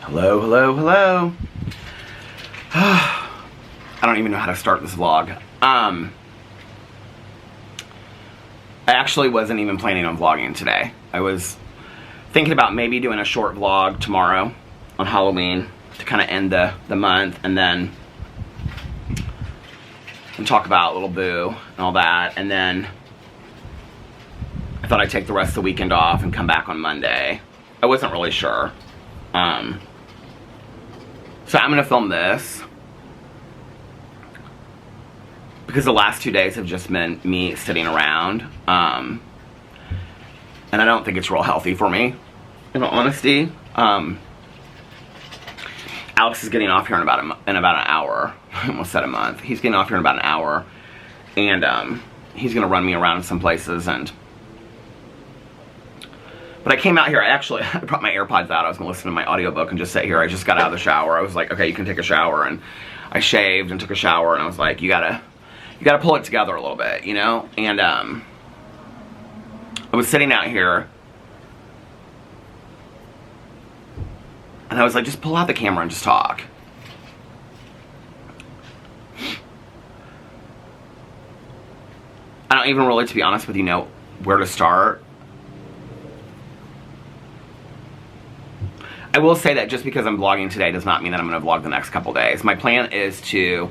Hello, hello, hello. I don't even know how to start this vlog. I actually wasn't even planning on vlogging today. I was thinking about maybe doing a short vlog tomorrow on Halloween to kind of end the month, and then talk about little Boo and all that, and then I thought I'd take the rest of the weekend off and come back on Monday. I wasn't really sure. So I'm gonna film this because the last 2 days have just been me sitting around, and I don't think it's real healthy for me, in all honesty. Alex is getting off here in about an hour. I almost said a month. He's getting off here in about an hour, and he's gonna run me around some places. But I came out here, I brought my AirPods out. I was gonna listen to my audiobook and just sit here. I just got out of the shower. I was like, okay, you can take a shower, and I shaved and took a shower, and I was like, you gotta pull it together a little bit, you know? And I was sitting out here, and I was like, just pull out the camera and just talk. I don't even really, to be honest with you, know where to start. I will say that just because I'm vlogging today does not mean that I'm going to vlog the next couple days. My plan is to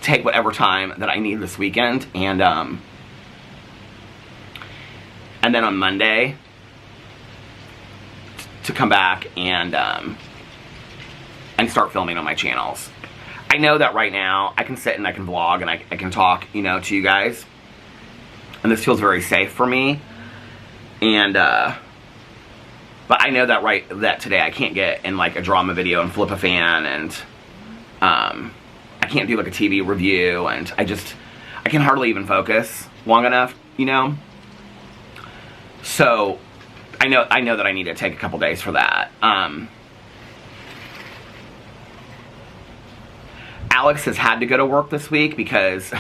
take whatever time that I need this weekend, and then on Monday to come back and start filming on my channels. I know that right now I can sit and I can vlog and I can talk, you know, to you guys, and this feels very safe for me. And but I know that today I can't get in like a drama video and flip a fan, and I can't do like a TV review, and I can hardly even focus long enough, you know? So I know that I need to take a couple days for that. Alex has had to go to work this week because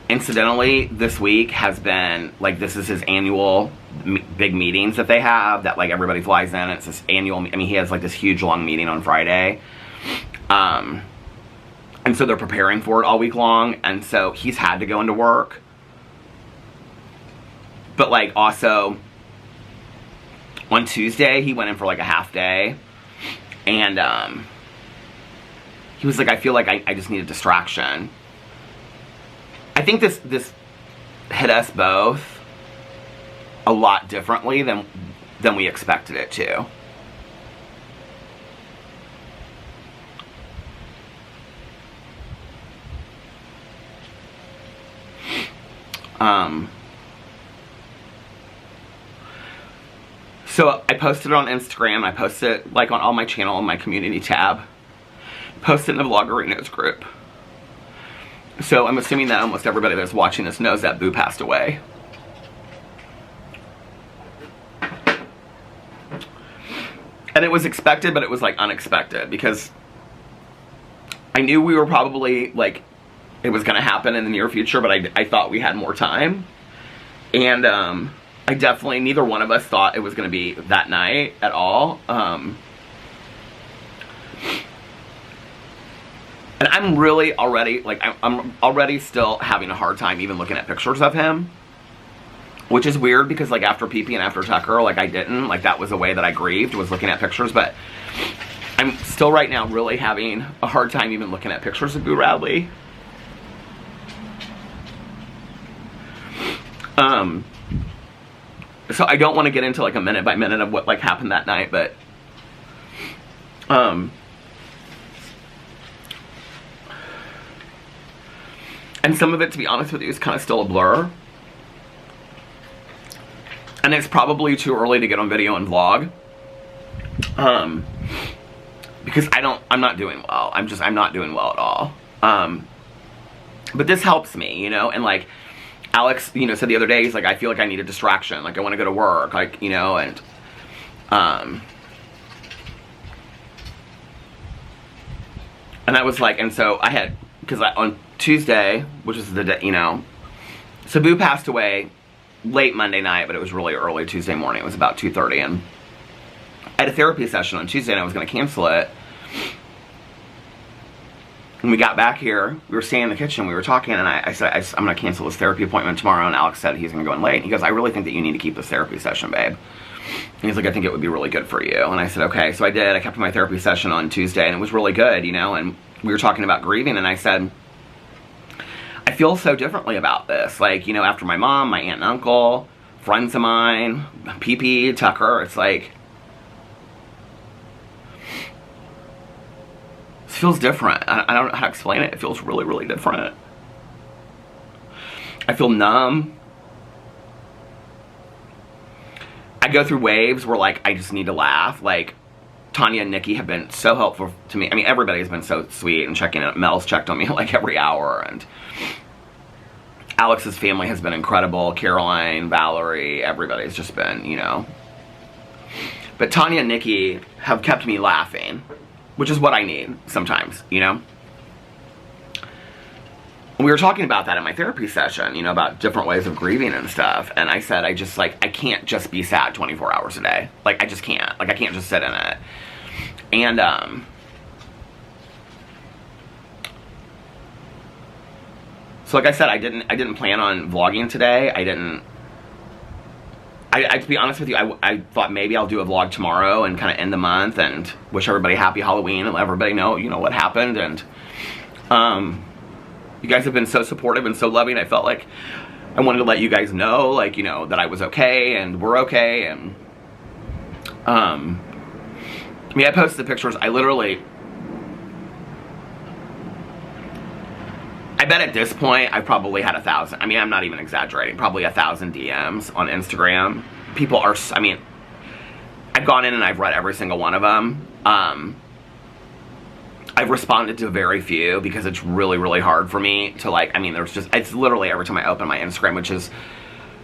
incidentally, this week has been, like, this is his annual big meetings that they have, that, like, everybody flies in. It's this annual, I mean, he has, like, this huge, long meeting on Friday. And so they're preparing for it all week long, and so he's had to go into work. But, like, also, on Tuesday, he went in for, like, a half day, and, he was like, I feel like I just need a distraction. I think this hit us both a lot differently than we expected it to. So I posted it on Instagram. I posted it like on all my channel, on my community tab. Posted in the Vloggerinos group. So I'm assuming that almost everybody that's watching this knows that Boo passed away. And it was expected, but it was like unexpected, because I knew we were probably like, it was gonna happen in the near future, but I thought we had more time. And I definitely, neither one of us thought it was gonna be that night at all. And I'm really already, like, I'm already still having a hard time even looking at pictures of him. Which is weird, because, like, after Pee Pee and after Tucker, like, I didn't. Like, that was a way that I grieved, was looking at pictures. But I'm still right now really having a hard time even looking at pictures of Boo Radley. So I don't want to get into, like, a minute by minute of what, like, happened that night, but and some of it, to be honest with you, is kind of still a blur. And it's probably too early to get on video and vlog. Because I'm not doing well. I'm not doing well at all. But this helps me, you know, and like, Alex, you know, said the other day, he's like, I feel like I need a distraction. Like, I want to go to work, like, you know, and I was like, and so I had, because on Tuesday, which is the day, you know, so Boo passed away late Monday night, but it was really early Tuesday morning. It was about 2:30, and I had a therapy session on Tuesday and I was going to cancel it. When we got back here, we were staying in the kitchen, we were talking, and I said, I'm going to cancel this therapy appointment tomorrow, and Alex said he's going to go in late. And he goes, I really think that you need to keep this therapy session, babe. And he's like, I think it would be really good for you. And I said, okay. So I did. I kept my therapy session on Tuesday, and it was really good, you know, and we were talking about grieving, and I said, I feel so differently about this. Like, you know, after my mom, my aunt and uncle, friends of mine, PP, Tucker, it's like, this feels different. I don't know how to explain it. It feels really, really different. I feel numb. I go through waves where, like, I just need to laugh. Like, Tanya and Nikki have been so helpful to me. I mean, everybody's been so sweet and checking in. Mel's checked on me, like, every hour. And Alex's family has been incredible. Caroline, Valerie, everybody's just been, you know. But Tanya and Nikki have kept me laughing, which is what I need sometimes, you know? And we were talking about that in my therapy session, you know, about different ways of grieving and stuff. And I said, I can't just be sad 24 hours a day. Like, I just can't. Like, I can't just sit in it. And, so like I said, I didn't plan on vlogging today. To be honest with you, I thought maybe I'll do a vlog tomorrow and kind of end the month and wish everybody happy Halloween and let everybody know, you know, what happened. And you guys have been so supportive and so loving. I felt like I wanted to let you guys know, like, you know, that I was okay and we're okay. And I mean, I posted the pictures. I bet at this point I've probably had 1,000. I mean, I'm not even exaggerating. Probably 1,000 DMs on Instagram. People are, I mean, I've gone in and I've read every single one of them. I've responded to very few because it's really, really hard for me to, like, I mean, it's literally every time I open my Instagram, which is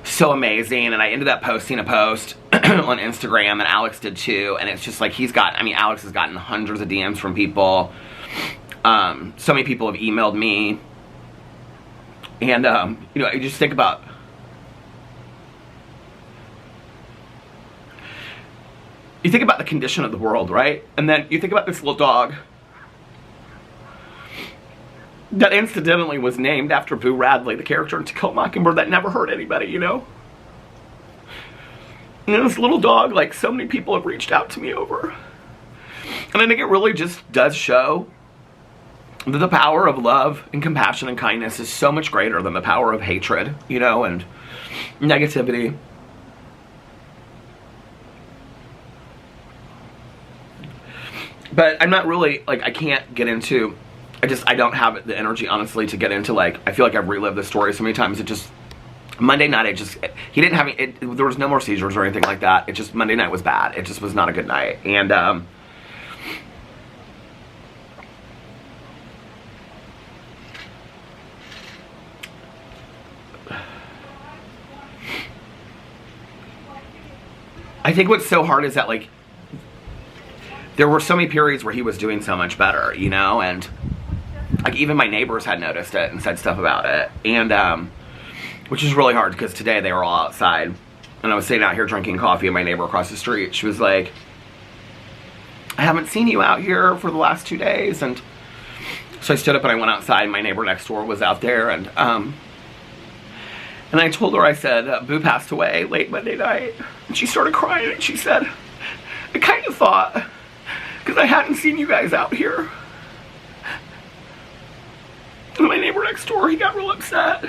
so amazing. And I ended up posting a post on Instagram, and Alex did too. And it's just like, Alex has gotten hundreds of DMs from people. So many people have emailed me. And, you know, I just think about, you think about the condition of the world, right? And then you think about this little dog that incidentally was named after Boo Radley, the character in To Kill a Mockingbird, that never hurt anybody, you know? And this little dog, like, so many people have reached out to me over. And I think it really just does show that the power of love and compassion and kindness is so much greater than the power of hatred, you know, and negativity. But I'm not really, like, I can't get into, I don't have the energy, honestly, to get into, like, I feel like I've relived this story so many times. Monday night, he didn't have, there was no more seizures or anything like that. Monday night was bad. It just was not a good night. And, I think what's so hard is that, like, there were so many periods where he was doing so much better, you know, and, like, even my neighbors had noticed it and said stuff about it, and, which is really hard because today they were all outside, and I was sitting out here drinking coffee, and my neighbor across the street, she was like, I haven't seen you out here for the last 2 days, and so I stood up and I went outside, and my neighbor next door was out there, and I told her, I said, Boo passed away late Monday night. And she started crying, and she said, I kind of thought, because I hadn't seen you guys out here. And my neighbor next door, he got real upset.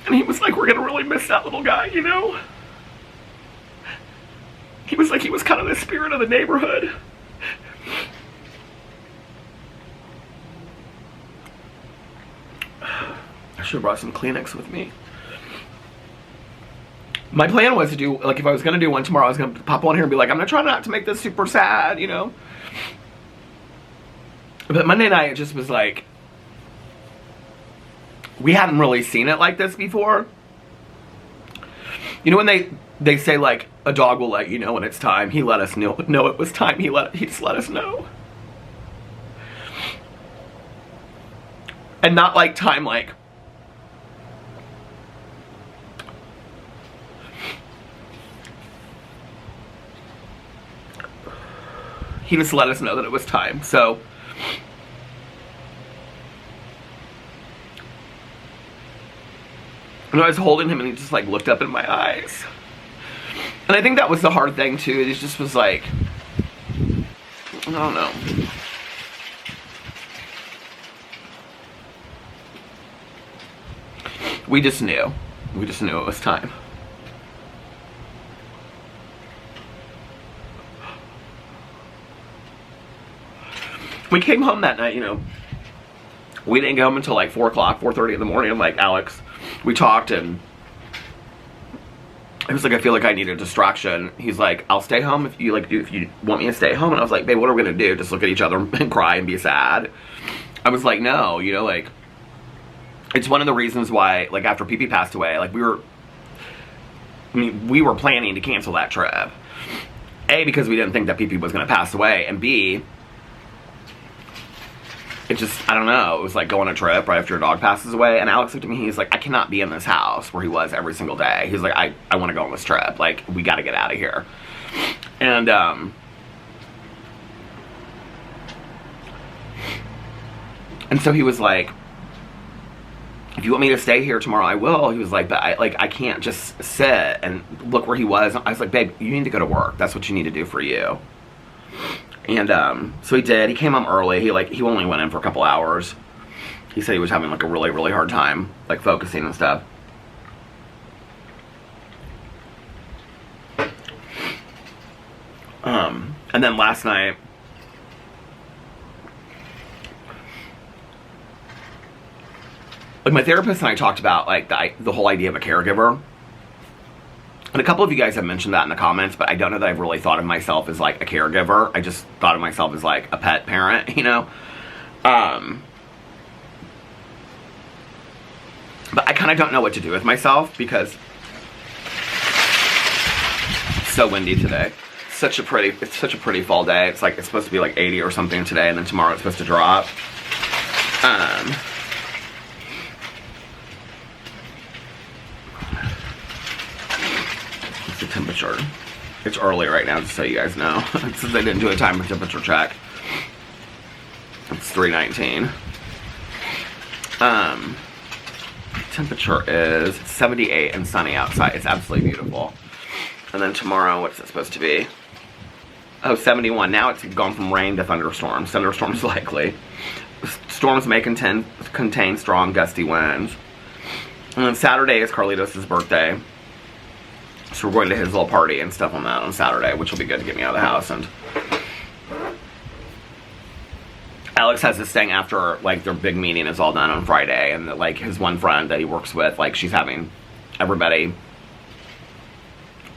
And he was like, we're going to really miss that little guy, you know? He was like, he was kind of the spirit of the neighborhood. I should have brought some Kleenex with me. My plan was to do, like, if I was going to do one tomorrow, I was going to pop on here and be like, I'm going to try not to make this super sad, you know? But Monday night, it just was like, we hadn't really seen it like this before. You know when they say, like, a dog will let you know when it's time? He let us know it was time. He just let us know. And not like time, like, he just let us know that it was time. So and I was holding him and he just like looked up in my eyes. And I think that was the hard thing too. It just was like, I don't know. We just knew. We just knew it was time. We came home that night, you know. We didn't get home until like 4 o'clock, 4:30 in the morning. I'm like, Alex, we talked and he was like, I feel like I need a distraction. He's like, I'll stay home if you want me to stay home. And I was like, babe, what are we gonna do? Just look at each other and cry and be sad? I was like, no, you know, like, it's one of the reasons why, like, after Pee-Pee passed away, like, we were planning to cancel that trip. A, because we didn't think that Pee-Pee was gonna pass away, and B, it just, I don't know, it was like going on a trip right after your dog passes away, and Alex looked at me, he's like, I cannot be in this house where he was every single day. He's like, I want to go on this trip. Like, we got to get out of here. And so he was like, if you want me to stay here tomorrow, I will. He was like, but I can't just sit and look where he was. I was like, babe, you need to go to work. That's what you need to do for you. And so he did. He came home early. He only went in for a couple hours. He said he was having like a really, really hard time like focusing and stuff. And then last night, like, my therapist and I talked about like the whole idea of a caregiver. And a couple of you guys have mentioned that in the comments, but I don't know that I've really thought of myself as like a caregiver. I just thought of myself as like a pet parent, you know? But I kind of don't know what to do with myself because it's so windy today. It's such a pretty fall day. It's like, it's supposed to be like 80 or something today, and then tomorrow it's supposed to drop. The temperature. It's early right now, just so you guys know. Since I didn't do a time for temperature check. It's 3:19. Temperature is 78 and sunny outside. It's absolutely beautiful. And then tomorrow, what's it supposed to be? Oh, 71. Now it's gone from rain to thunderstorms. Thunderstorms likely. Storms may contain strong gusty winds. And then Saturday is Carlitos' birthday. So we're going to his little party and stuff on that on Saturday, which will be good to get me out of the house. And Alex has this thing after, like, their big meeting is all done on Friday, and, like, his one friend that he works with, like, she's having everybody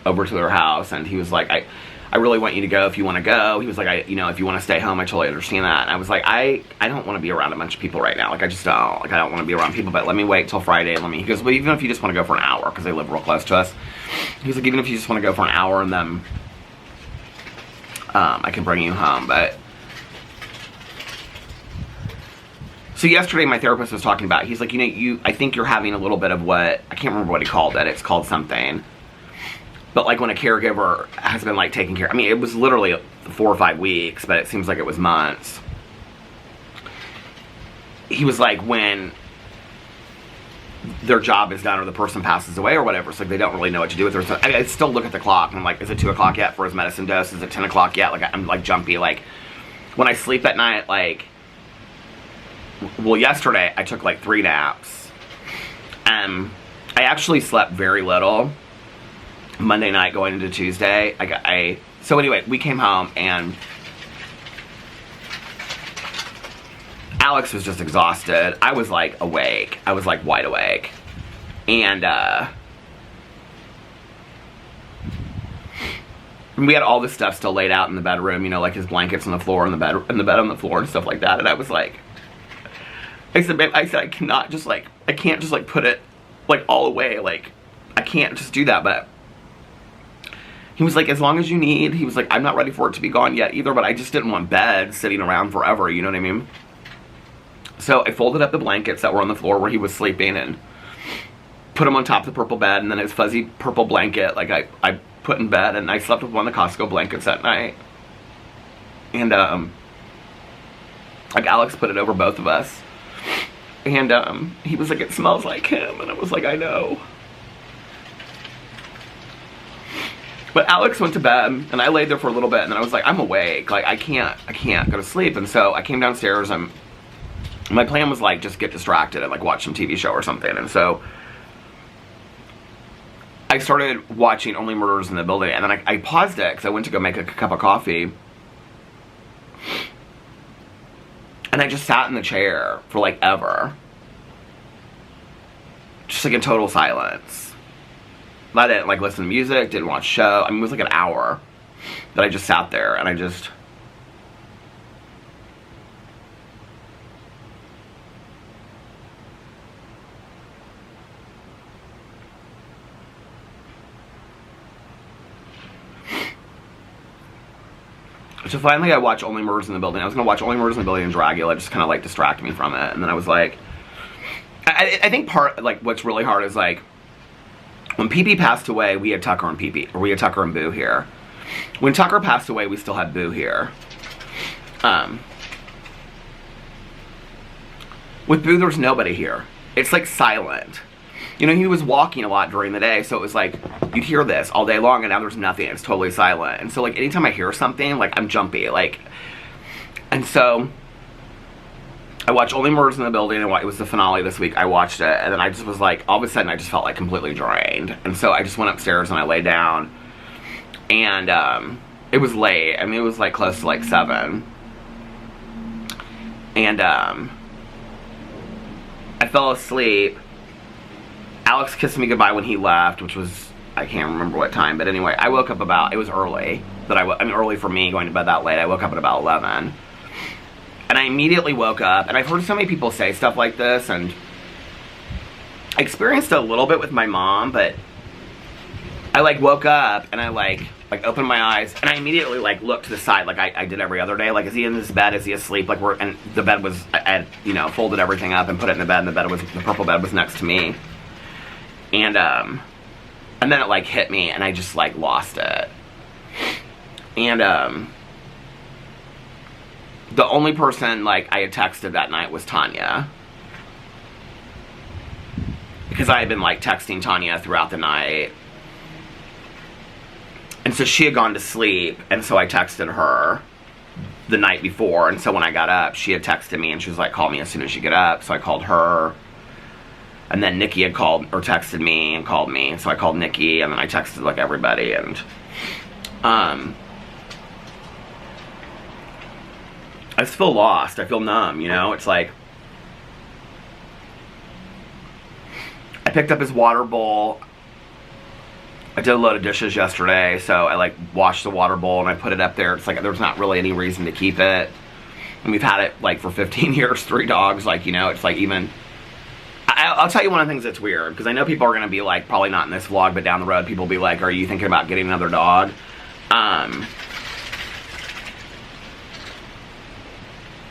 over to their house, and he was like, I really want you to go if you want to go. He was like, you know, if you want to stay home, I totally understand that. And I was like, I don't want to be around a bunch of people right now. Like, I just don't. Like, I don't want to be around people, but let me wait till Friday. He goes, well, even if you just want to go for an hour, because they live real close to us. He's like, even if you just want to go for an hour, and then I can bring you home. But so yesterday, my therapist was talking about, he's like, you know, I think you're having a little bit of what, I can't remember what he called it. It's called something. But, like, when a caregiver has been, like, taking care... I mean, it was literally 4 or 5 weeks, but it seems like it was months. He was like, when their job is done or the person passes away or whatever, it's like they don't really know what to do with their... I still look at the clock, and I'm like, is it 2 o'clock yet for his medicine dose? Is it 10 o'clock yet? Like, I'm, like, jumpy. Like, when I sleep at night, like... Well, yesterday, I took, like, 3 naps. I actually slept very little Monday night going into Tuesday. So anyway, we came home and Alex was just exhausted. I was like awake. I was like wide awake. And we had all this stuff still laid out in the bedroom, you know, like his blankets on the floor and the bed on the floor and stuff like that. And I was like, I said, babe, I can't just like put it like all away. Like, I can't just do that. But he was like, as long as you need. He was like, I'm not ready for it to be gone yet either, but I just didn't want bed sitting around forever, you know what I mean? So I folded up the blankets that were on the floor where he was sleeping and put him on top of the purple bed, and then his fuzzy purple blanket, like, I put in bed, and I slept with one of the Costco blankets that night. And, like, Alex put it over both of us. And, he was like, it smells like him. And I was like, I know. But Alex went to bed, and I laid there for a little bit, and then I was like, I'm awake. Like, I can't go to sleep. And so I came downstairs, and my plan was, like, just get distracted and, like, watch some TV show or something. And so I started watching Only Murders in the Building, and then I paused it because I went to go make a cup of coffee. And I just sat in the chair for, like, ever. Just, like, in total silence. I didn't, like, listen to music, didn't watch show. I mean, it was, like, an hour that I just sat there, and I just... So finally I watched Only Murders in the Building. I was going to watch Only Murders in the Building and Dragula, just kind of, like, distract me from it. And then I was like... I think part, like, what's really hard is, like, when Pee-Pee passed away, we had Tucker and Pee-Pee, or we had Tucker and Boo here. When Tucker passed away, we still had Boo here. With Boo, there's nobody here. It's, like, silent. You know, he was walking a lot during the day, so it was like, you'd hear this all day long, and now there's nothing. It's totally silent. And so, like, anytime I hear something, like, I'm jumpy, like... And so, I watched Only Murders in the Building, and it was the finale this week. I watched it, and then I just was like, all of a sudden, I just felt, like, completely drained. And so, I just went upstairs, and I lay down. And, it was late. I mean, it was, like, close to, like, 7. And, I fell asleep. Alex kissed me goodbye when he left, which was, I can't remember what time, but anyway, I woke up about, it was early, I mean, early for me, going to bed that late. I woke up at about 11, and I immediately woke up, and I've heard so many people say stuff like this, and I experienced it a little bit with my mom, but I, like, woke up, and I, like, opened my eyes, and I immediately, like, looked to the side, like I did every other day, like, is he in his bed, is he asleep, like, and the bed was, I had, you know, folded everything up and put it in the bed, and the purple bed was next to me. And then it, like, hit me, and I just, like, lost it. And, the only person, like, I had texted that night was Tanya. Because I had been, like, texting Tanya throughout the night. And so she had gone to sleep, and so I texted her the night before. And so when I got up, she had texted me, and she was like, call me as soon as you get up. So I called her. And then Nikki had called, or texted me and called me. So I called Nikki, and then I texted, like, everybody, and, I just feel lost. I feel numb, you know? It's like, I picked up his water bowl. I did a load of dishes yesterday, so I, like, washed the water bowl, and I put it up there. It's like, there's not really any reason to keep it. And we've had it, like, for 15 years, 3 dogs, like, you know, it's like, even... I'll tell you one of the things that's weird, because I know people are going to be like, probably not in this vlog, but down the road, people will be like, are you thinking about getting another dog? I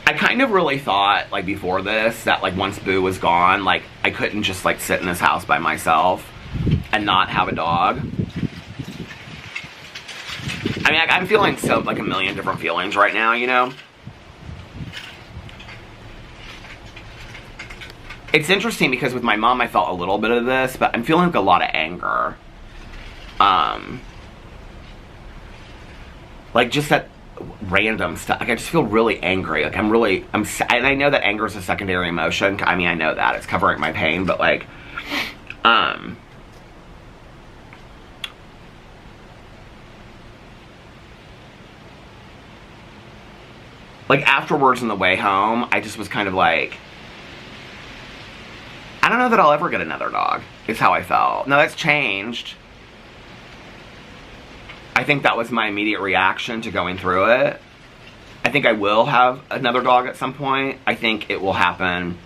kind of really thought, like, before this, that, like, once Boo was gone, like, I couldn't just, like, sit in this house by myself and not have a dog. I mean, I'm feeling so, like, a million different feelings right now, you know? It's interesting because with my mom I felt a little bit of this, but I'm feeling like a lot of anger. Like just that random stuff. Like I just feel really angry. Like and I know that anger is a secondary emotion. I mean, I know that. It's covering my pain, but like, like afterwards on the way home, I just was kind of like, I don't know that I'll ever get another dog, is how I felt. Now, that's changed. I think that was my immediate reaction to going through it. I think I will have another dog at some point. I think it will happen.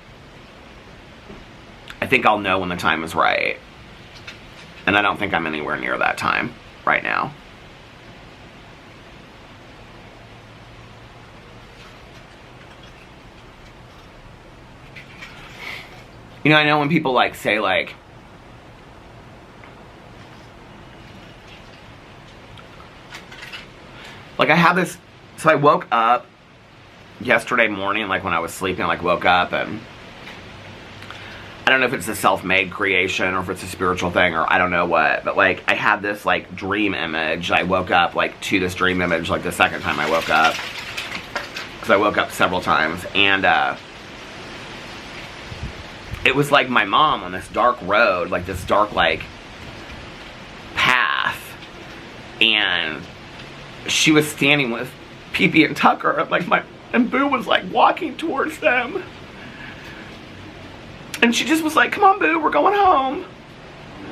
I think I'll know when the time is right. And I don't think I'm anywhere near that time right now. You know, I know when people, like, say, like, I have this So I woke up yesterday morning, like when I was sleeping, I like woke up, and I don't know if it's a self-made creation or if it's a spiritual thing or I don't know what, but like I had this like dream image. I woke up like to this dream image like the second time I woke up, because I woke up several times, and it was like my mom on this dark road, like this dark like path, and she was standing with Pee-Pee and Tucker, and Boo was like walking towards them, and she just was like, "Come on, Boo, we're going home."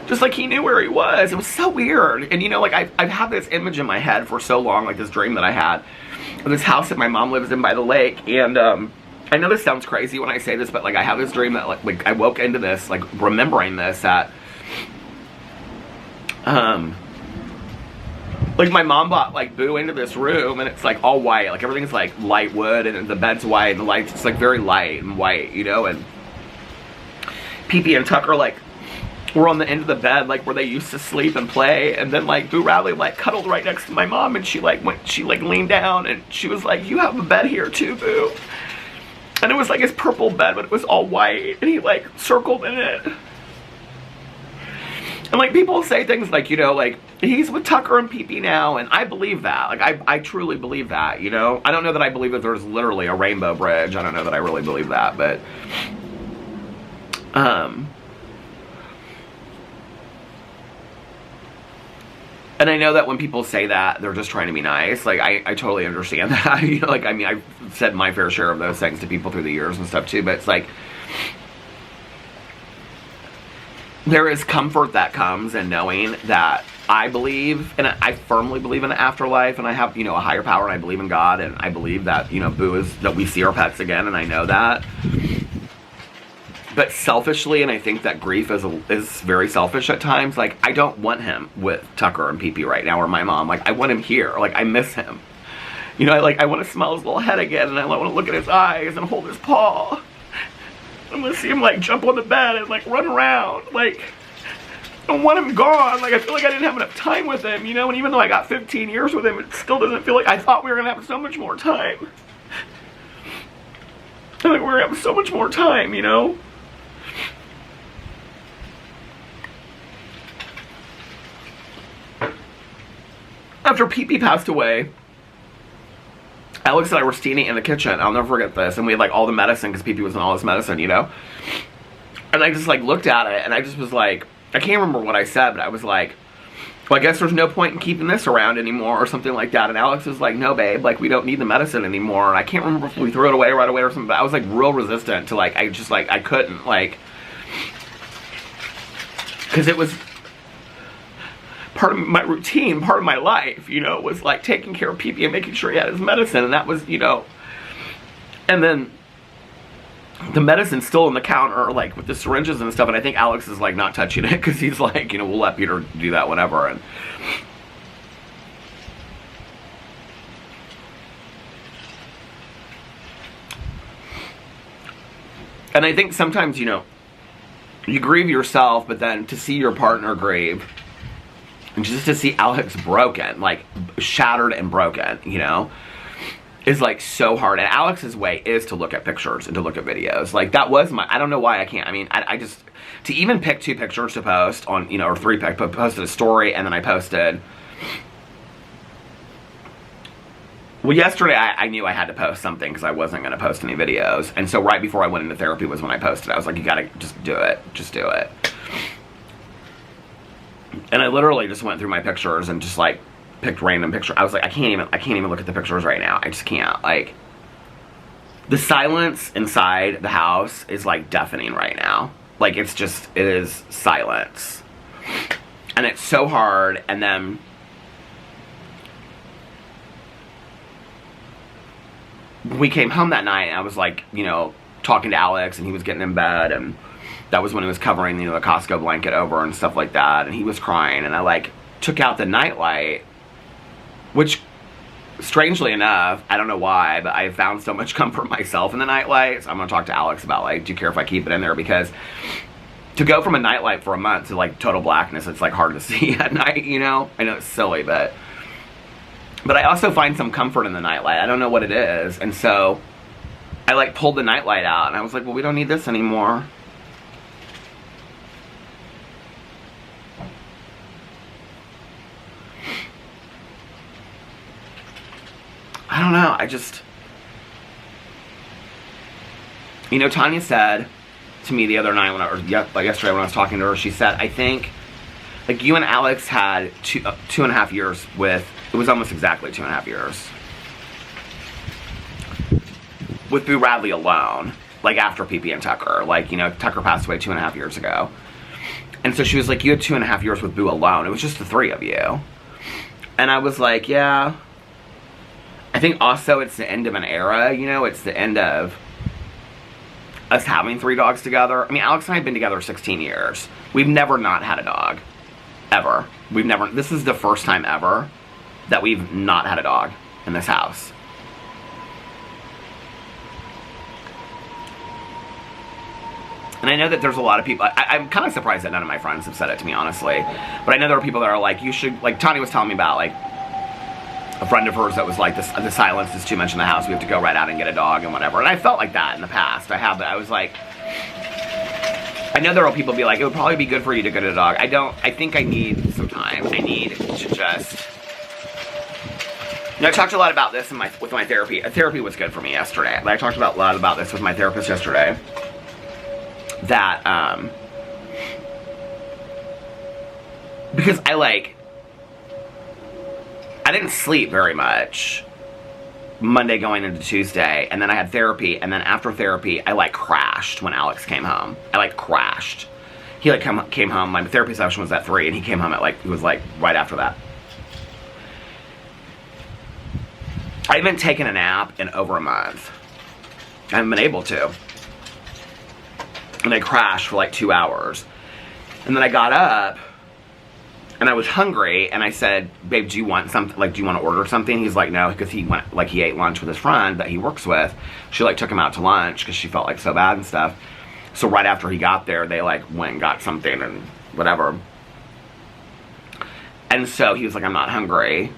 Just like he knew where he was. It was so weird. And you know, like I've had this image in my head for so long, like this dream that I had of this house that my mom lives in by the lake, and I know this sounds crazy when I say this, but like I have this dream that like I woke into this, like remembering this, that like my mom brought like Boo into this room, and it's like all white, like everything's like light wood, and the bed's white, and the lights, it's like very light and white, you know, and Pee-Pee and Tucker like were on the end of the bed, like where they used to sleep and play, and then like Boo Radley like cuddled right next to my mom, and she like leaned down, and she was like, "You have a bed here too, Boo." And it was like his purple bed, but it was all white, and he like circled in it. And like people say things like, you know, like he's with Tucker and Pee-Pee now, and I believe that. Like I truly believe that, you know. I don't know that I believe that there's literally a rainbow bridge. I don't know that I really believe that, but and I know that when people say that, they're just trying to be nice. Like, I totally understand that. You know, like, I mean, I've said my fair share of those things to people through the years and stuff, too. But it's like, there is comfort that comes in knowing that I believe, and I firmly believe in an afterlife, and I have, you know, a higher power, and I believe in God, and I believe that, you know, Boo is, that we see our pets again, and I know that. But selfishly, and I think that grief is very selfish at times, like, I don't want him with Tucker and Pee-Pee right now, or my mom. Like, I want him here. Like, I miss him. You know, I want to smell his little head again, and I want to look at his eyes and hold his paw. I want to see him, like, jump on the bed and, like, run around. Like, I want him gone. Like, I feel like I didn't have enough time with him, you know? And even though I got 15 years with him, it still doesn't feel like I thought we were going to have so much more time. I think we're going to have so much more time, you know? After Pee-Pee passed away, Alex and I were standing in the kitchen. I'll never forget this. And we had like all the medicine, because Pee-Pee was in all this medicine, you know? And I just like looked at it, and I just was like, I can't remember what I said, but I was like, well, I guess there's no point in keeping this around anymore, or something like that. And Alex was like, no, babe, like, we don't need the medicine anymore. And I can't remember if we threw it away right away or something, but I was like real resistant to, like, I just like, I couldn't, like, because it was part of my routine, part of my life, you know, was like taking care of Pee-Pee and making sure he had his medicine, and that was, you know, and then the medicine's still on the counter, like with the syringes and stuff, and I think Alex is like not touching it, because he's like, you know, we'll let Peter do that whenever. And I think sometimes, you know, you grieve yourself, but then to see your partner grieve, and just to see Alex broken, like shattered and broken, you know, is like so hard. And Alex's way is to look at pictures and to look at videos. Like that was my, I don't know why I can't. I mean, I just, to even pick 2 pictures to post on, you know, or 3, I posted a story, and then I posted, well, yesterday I knew I had to post something because I wasn't going to post any videos. And so right before I went into therapy was when I posted. I was like, you got to just do it. Just do it. And I literally just went through my pictures and just like picked random pictures. I was like, I can't even look at the pictures right now. I just can't. Like, the silence inside the house is like deafening right now. Like, it's just, it is silence. And it's so hard. And then we came home that night, and I was like, you know, talking to Alex, and he was getting in bed, and that was when he was covering, you know, the Costco blanket over and stuff like that, and he was crying, and I like took out the nightlight, which, strangely enough, I don't know why, but I found so much comfort myself in the nightlight. So I'm gonna talk to Alex about, like, do you care if I keep it in there? Because to go from a nightlight for a month to like total blackness, it's like hard to see at night, you know? I know it's silly, but But I also find some comfort in the nightlight. I don't know what it is. And so I like pulled the nightlight out and I was like, well, we don't need this anymore. I don't know. You know, Tanya said to me the other night yesterday when I was talking to her, she said, I think, like, you and Alex had 2.5 years with, it was almost exactly 2.5 years, with Boo Radley alone, like, after PP and Tucker. Like, you know, Tucker passed away 2.5 years ago. And so she was like, you had 2.5 years with Boo alone. It was just the three of you. And I was like, yeah. I think also it's the end of an era, you know, it's the end of us having 3 dogs together. I mean, Alex and I have been together 16 years. We've never not had a dog. Ever. This is the first time ever that we've not had a dog in this house. And I know that there's a lot of people, I'm kind of surprised that none of my friends have said it to me, honestly. But I know there are people that are like, you should, like, Tanya was telling me about, like, a friend of hers that was like, the silence is too much in the house, we have to go right out and get a dog and whatever. And I felt like that in the past. I was like, I know there are people be like, it would probably be good for you to get a dog. I think I need some time. I need to just, you know, I talked a lot about this with my therapy. Therapy was good for me yesterday. I talked a lot about this with my therapist yesterday. That, because I didn't sleep very much Monday going into Tuesday, and then I had therapy, and then after therapy, I, like, crashed when Alex came home. I, like, crashed. He, like, came home, my therapy session was at 3, and he came home at, like, it was, like, right after that. I haven't taken a nap in over a month. I haven't been able to. And I crashed for, like, 2 hours. And then I got up, and I was hungry, and I said, babe, do you want something, like, do you want to order something? He's like, no, because he ate lunch with his friend that he works with. She, like, took him out to lunch, because she felt, like, so bad and stuff. So right after he got there, they, like, went and got something and whatever. And so he was like, I'm not hungry.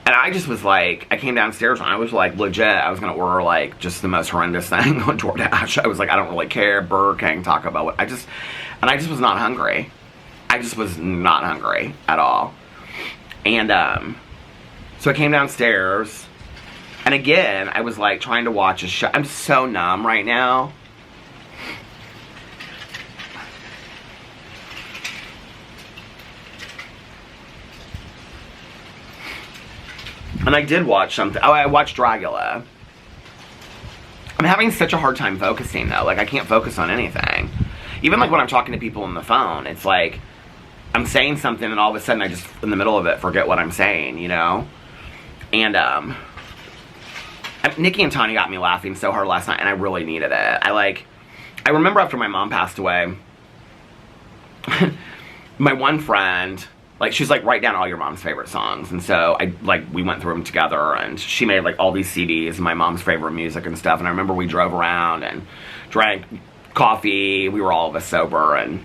And I just was like, I came downstairs and I was like, legit, I was going to order, like, just the most horrendous thing on DoorDash. I was like, I don't really care, Burger King, Taco Bell, I just was not hungry. I just was not hungry at all. And, so I came downstairs, and again, I was, like, trying to watch a show. I'm so numb right now. And I did watch something. Oh, I watched Dragula. I'm having such a hard time focusing, though. Like, I can't focus on anything. Even, like, when I'm talking to people on the phone, it's like, I'm saying something and all of a sudden I just, in the middle of it, forget what I'm saying, you know? And, Nikki and Tanya got me laughing so hard last night, and I really needed it. I remember after my mom passed away, my one friend, like, she's like, write down all your mom's favorite songs. And so, we went through them together, and she made, like, all these CDs of my mom's favorite music and stuff. And I remember we drove around and drank coffee. We were all of us sober and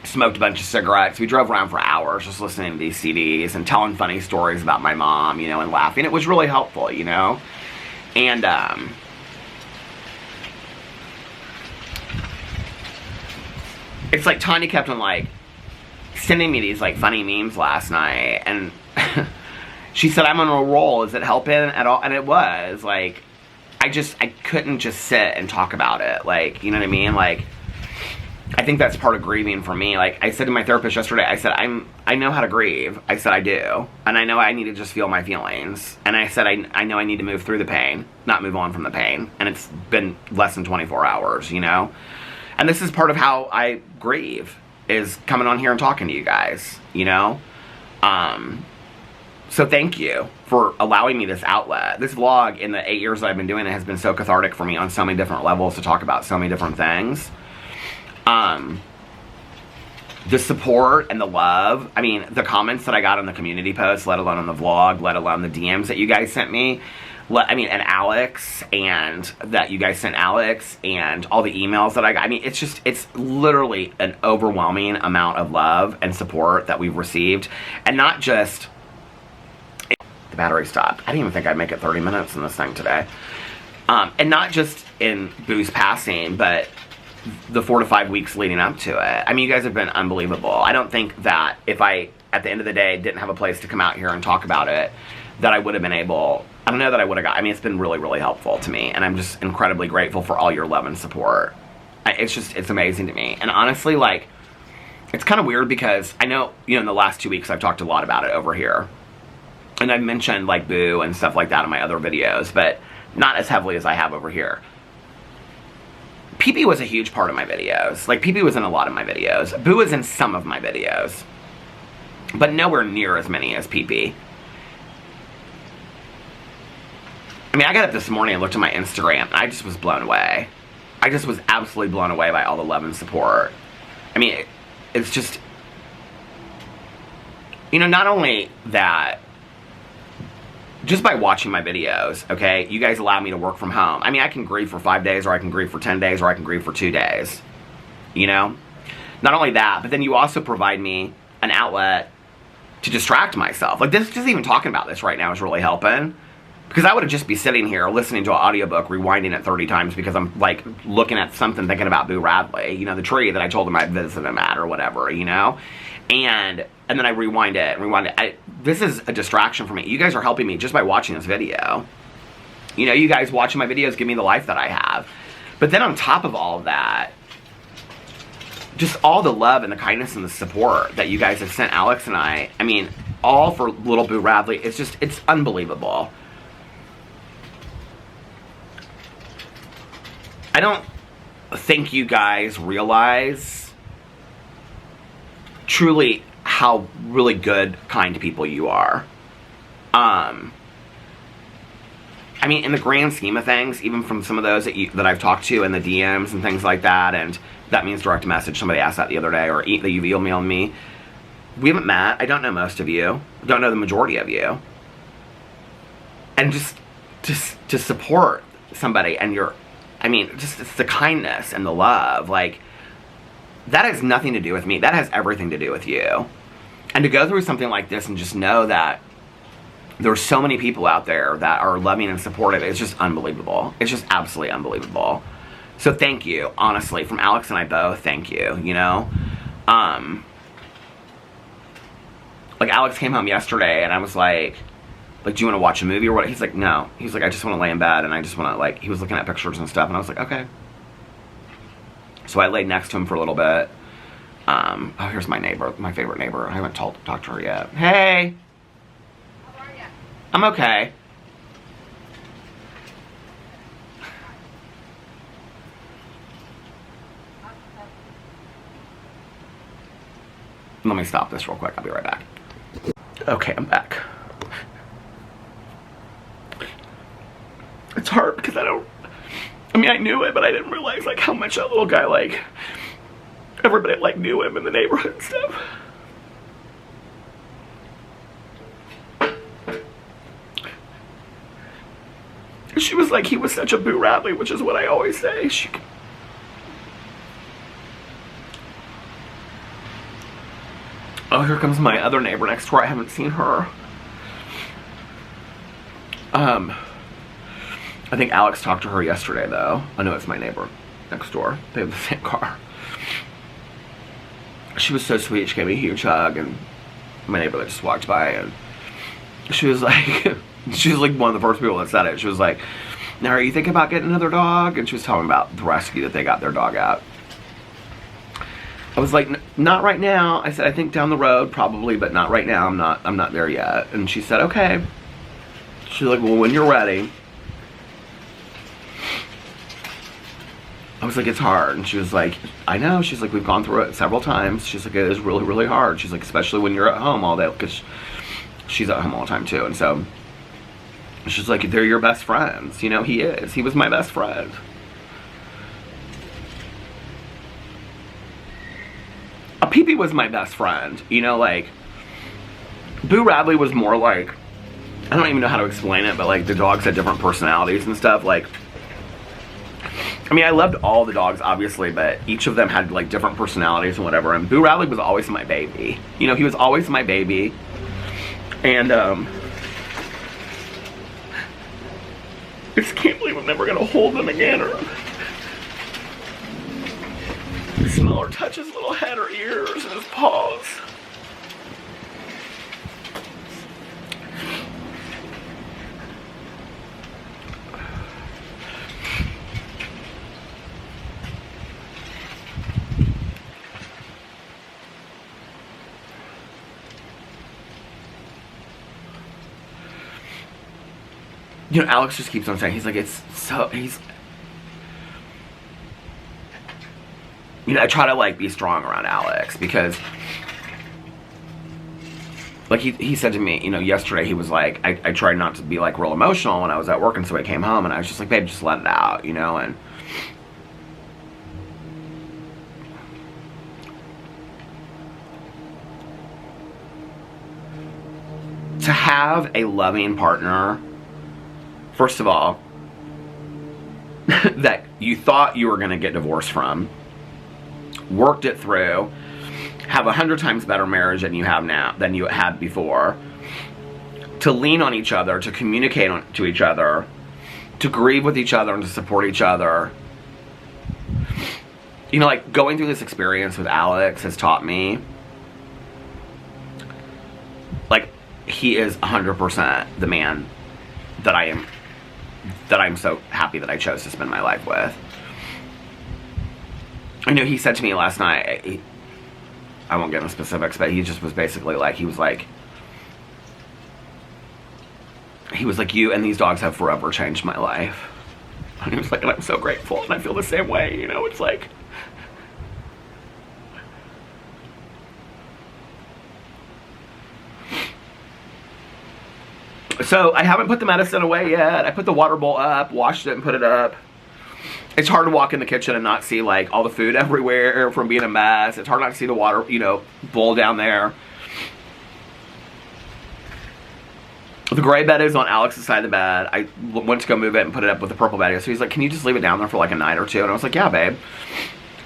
smoked a bunch of cigarettes. We drove around for hours just listening to these CDs and telling funny stories about my mom, you know, and laughing. It was really helpful, you know? And, it's like Tanya kept on, like, sending me these, like, funny memes last night, and she said, I'm on a roll, is it helping at all? And it was, like, I couldn't just sit and talk about it, like, you know what I mean? Like, I think that's part of grieving for me. Like, I said to my therapist yesterday, I said, I know how to grieve. I said, I do. And I know I need to just feel my feelings. And I said, I know I need to move through the pain, not move on from the pain. And it's been less than 24 hours, you know? And this is part of how I grieve, is coming on here and talking to you guys, you know? So thank you for allowing me this outlet. This vlog, in the 8 years that I've been doing it, has been so cathartic for me on so many different levels to talk about so many different things. The support and the love, I mean, the comments that I got on the community post, let alone on the vlog, let alone the DMs that you guys sent me, and Alex, and that you guys sent Alex, and all the emails that I got. I mean, it's literally an overwhelming amount of love and support that we've received. And not just the battery stopped. I didn't even think I'd make it 30 minutes in this thing today. And not just in Boo's passing, but the 4 to 5 weeks leading up to it. I mean, you guys have been unbelievable. I don't think that if I, at the end of the day, didn't have a place to come out here and talk about it, that I would have been able, I don't know that I would have got, I mean, it's been really, really helpful to me, and I'm just incredibly grateful for all your love and support. It's amazing to me. And honestly, like, it's kind of weird because I know, you know, in the last 2 weeks I've talked a lot about it over here. And I've mentioned, like, Boo and stuff like that in my other videos, but not as heavily as I have over here. PP was a huge part of my videos. Like, PP was in a lot of my videos. Boo was in some of my videos. But nowhere near as many as PP. I mean, I got up this morning and looked at my Instagram, and I just was blown away. I just was absolutely blown away by all the love and support. I mean, it's just, you know, not only that, just by watching my videos, okay, you guys allow me to work from home. I mean, I can grieve for 5 days, or I can grieve for 10 days, or I can grieve for 2 days, you know? Not only that, but then you also provide me an outlet to distract myself. Like, this, just even talking about this right now is really helping. Because I would have just be sitting here listening to an audiobook, rewinding it 30 times because I'm, like, looking at something, thinking about Boo Radley. You know, the tree that I told him I'd visit him at or whatever, you know? And then I rewind it. This is a distraction for me. You guys are helping me just by watching this video. You know, you guys watching my videos give me the life that I have. But then on top of all of that, just all the love and the kindness and the support that you guys have sent Alex and I mean, all for little Boo Radley, it's unbelievable. I don't think you guys realize truly how really good, kind people you are. I mean, in the grand scheme of things, even from some of those that I've talked to in the DMs and things like that, and that means direct message, somebody asked that the other day, or that you've emailed me. We haven't met. I don't know most of you. I don't know the majority of you. And just to support somebody and just it's the kindness and the love, like, that has nothing to do with me. That has everything to do with you. And to go through something like this and just know that there's so many people out there that are loving and supportive, it's just unbelievable. It's just absolutely unbelievable. So thank you, honestly, from Alex and I both, thank you, you know? Like, Alex came home yesterday, and I was like, do you want to watch a movie or what? He's like, no. He's like, I just want to lay in bed, and I just want to, like, he was looking at pictures and stuff, and I was like, okay. So I laid next to him for a little bit. Oh, here's my neighbor, my favorite neighbor. I haven't talked to her yet. Hey! How are you? I'm okay. Let me stop this real quick. I'll be right back. Okay, I'm back. It's hard because I knew it, but I didn't realize, like, how much that little guy, like, everybody, like, knew him in the neighborhood and stuff. She was like, he was such a Boo Radley, which is what I always say. Oh, here comes my other neighbor next door. I haven't seen her. I think Alex talked to her yesterday, though. I know it's my neighbor next door. They have the same car. She was so sweet. She gave me a huge hug, and my neighbor that just walked by, and she was like, one of the first people that said it. She was like, now, are you thinking about getting another dog? And she was talking about the rescue that they got their dog at. I was like, not right now. I said, I think down the road, probably, but not right now. I'm not there yet. And she said, okay. She's like, well, when you're ready. I was like, it's hard. And she was like, I know. She's like, we've gone through it several times. She's like, it is really, really hard. She's like, especially when you're at home all day, because she's at home all the time too. And so she's like, they're your best friends. You know, he is. He was my best friend. Pee-Pee was my best friend. You know, like, Boo Radley was more like, I don't even know how to explain it, but, like, the dogs had different personalities and stuff. Like, I mean, I loved all the dogs, obviously, but each of them had, like, different personalities and whatever. And Boo Radley was always my baby. You know, he was always my baby. And, just can't believe I'm never gonna hold them again or smell or touch his little head or ears and his paws. You know, Alex just keeps on saying, he's like, it's so, he's, you know, I try to, like, be strong around Alex, because, like, he said to me, you know, yesterday, he was like, I tried not to be, like, real emotional when I was at work, and so I came home, and I was just like, babe, just let it out, you know, and to have a loving partner, first of all, that you thought you were going to get divorced from, worked it through, have 100 times better marriage than you have now, than you had before, to lean on each other, to communicate to each other, to grieve with each other and to support each other. You know, like, going through this experience with Alex has taught me, like, he is 100% the man that I'm so happy that I chose to spend my life with. I know he said to me last night, I won't get into specifics, but he just was basically like, he was like, you and these dogs have forever changed my life. And he was like, and I'm so grateful, and I feel the same way, you know, it's like, so I haven't put the medicine away yet. I put the water bowl up, washed it and put it up. It's hard to walk in the kitchen and not see, like, all the food everywhere from being a mess. It's hard not to see the water, you know, bowl down there. The gray bed is on Alex's side of the bed. I went to go move it and put it up with the purple bed. So he's like, can you just leave it down there for like a night or two? And I was like, yeah, babe.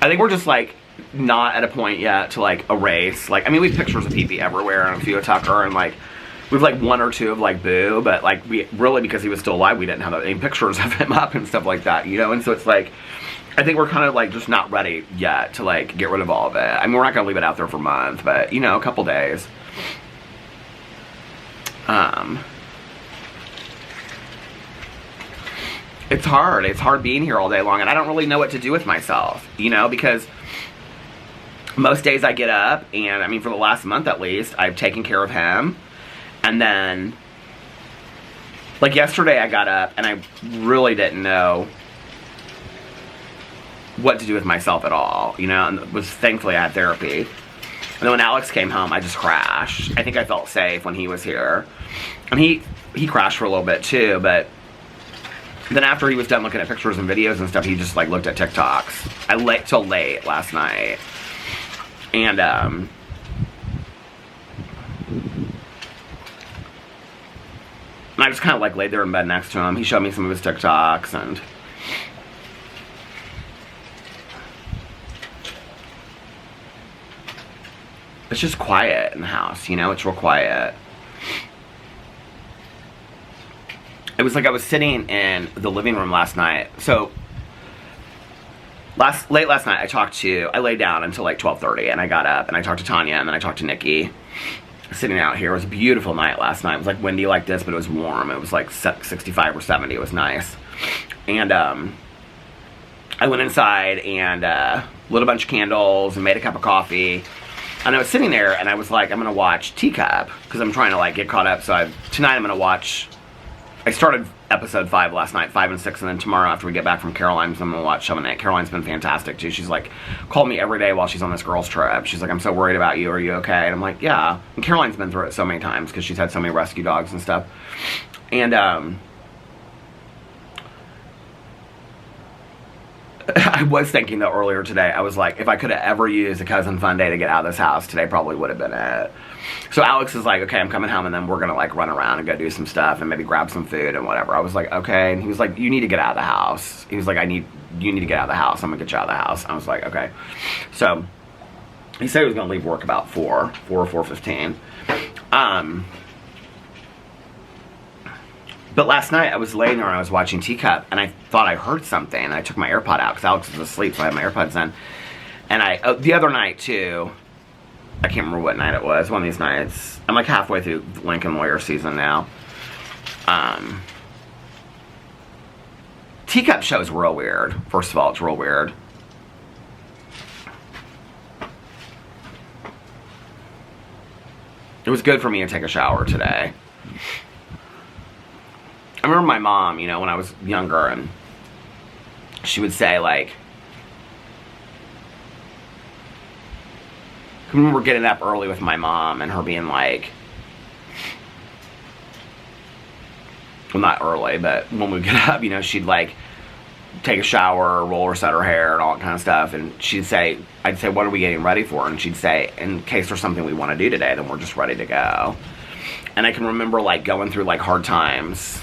I think we're just, like, not at a point yet to, like, erase. Like, I mean, we have pictures of Pee-Pee everywhere and a few of Tucker, and, like, we have, like, one or two of, like, Boo, but, like, we really, because he was still alive, we didn't have any pictures of him up and stuff like that, you know? And so it's, like, I think we're kind of, like, just not ready yet to, like, get rid of all of it. I mean, we're not going to leave it out there for months, but, you know, a couple days. It's hard. It's hard being here all day long, and I don't really know what to do with myself, you know, because most days I get up, and, I mean, for the last month at least, I've taken care of him. And then, like, yesterday I got up and I really didn't know what to do with myself at all, you know, and thankfully I had therapy. And then when Alex came home, I just crashed. I think I felt safe when he was here. And he crashed for a little bit too, but then after he was done looking at pictures and videos and stuff, he just, like, looked at TikToks. I late till late last night. And, I just kind of, like, laid there in bed next to him. He showed me some of his TikToks, and it's just quiet in the house, you know? It's real quiet. It was like I was sitting in the living room last night. So, late last night, I laid down until, like, 12:30, and I got up, and I talked to Tanya, and then I talked to Nikki. Sitting out here. It was a beautiful night last night. It was, like, windy like this, but it was warm. It was, like, 65 or 70. It was nice. And, I went inside and, lit a bunch of candles and made a cup of coffee. And I was sitting there, and I was like, I'm gonna watch Teacup, because I'm trying to, like, get caught up. So tonight I'm gonna watch, I started episode 5 last night, 5 and 6, and then tomorrow after we get back from Caroline's, I'm gonna watch some of it. Caroline's been fantastic too. She's, like, called me every day while she's on this girls trip. She's like, I'm so worried about you. Are you okay? And I'm like, yeah. And Caroline's been through it so many times because she's had so many rescue dogs and stuff. And I was thinking though earlier today, I was like, if I could have ever used a cousin fun day to get out of this house, today probably would have been it. So Alex is like, okay, I'm coming home, and then we're gonna, like, run around and go do some stuff and maybe grab some food and whatever. I was like, okay. And he was like, you need to get out of the house. He was like, you need to get out of the house. I'm gonna get you out of the house. I was like, okay. So he said he was gonna leave work about 4 or 4:15. But last night I was laying there and I was watching Teacup and I thought I heard something and I took my AirPod out because Alex was asleep, so I had my AirPods in. And the other night too, I can't remember what night it was, one of these nights. I'm like halfway through Lincoln Lawyer season now. Teacup show is real weird. First of all, it's real weird. It was good for me to take a shower today. I remember my mom, you know, when I was younger, and she would say, like, I remember getting up early with my mom and her being like, well, not early, but when we get up, you know, she'd like take a shower, roller set her hair and all that kind of stuff, and she'd say, I'd say, what are we getting ready for? And she'd say, in case there's something we want to do today, then we're just ready to go. And I can remember like going through like hard times.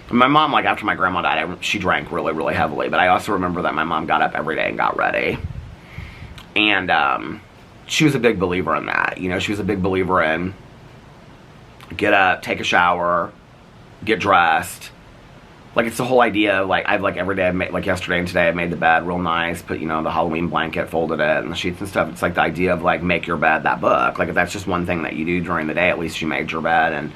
My mom, like after my grandma died, she drank really, really heavily, but I also remember that my mom got up every day and got ready. And she was a big believer in that. You know, she was a big believer in get up, take a shower, get dressed. Like, it's the whole idea of, like, I've, like, every day, I've made, like, yesterday and today, I made the bed real nice, put, you know, the Halloween blanket, folded it, and the sheets and stuff. It's, like, the idea of, like, make your bed, that book. Like, if that's just one thing that you do during the day, at least you made your bed, and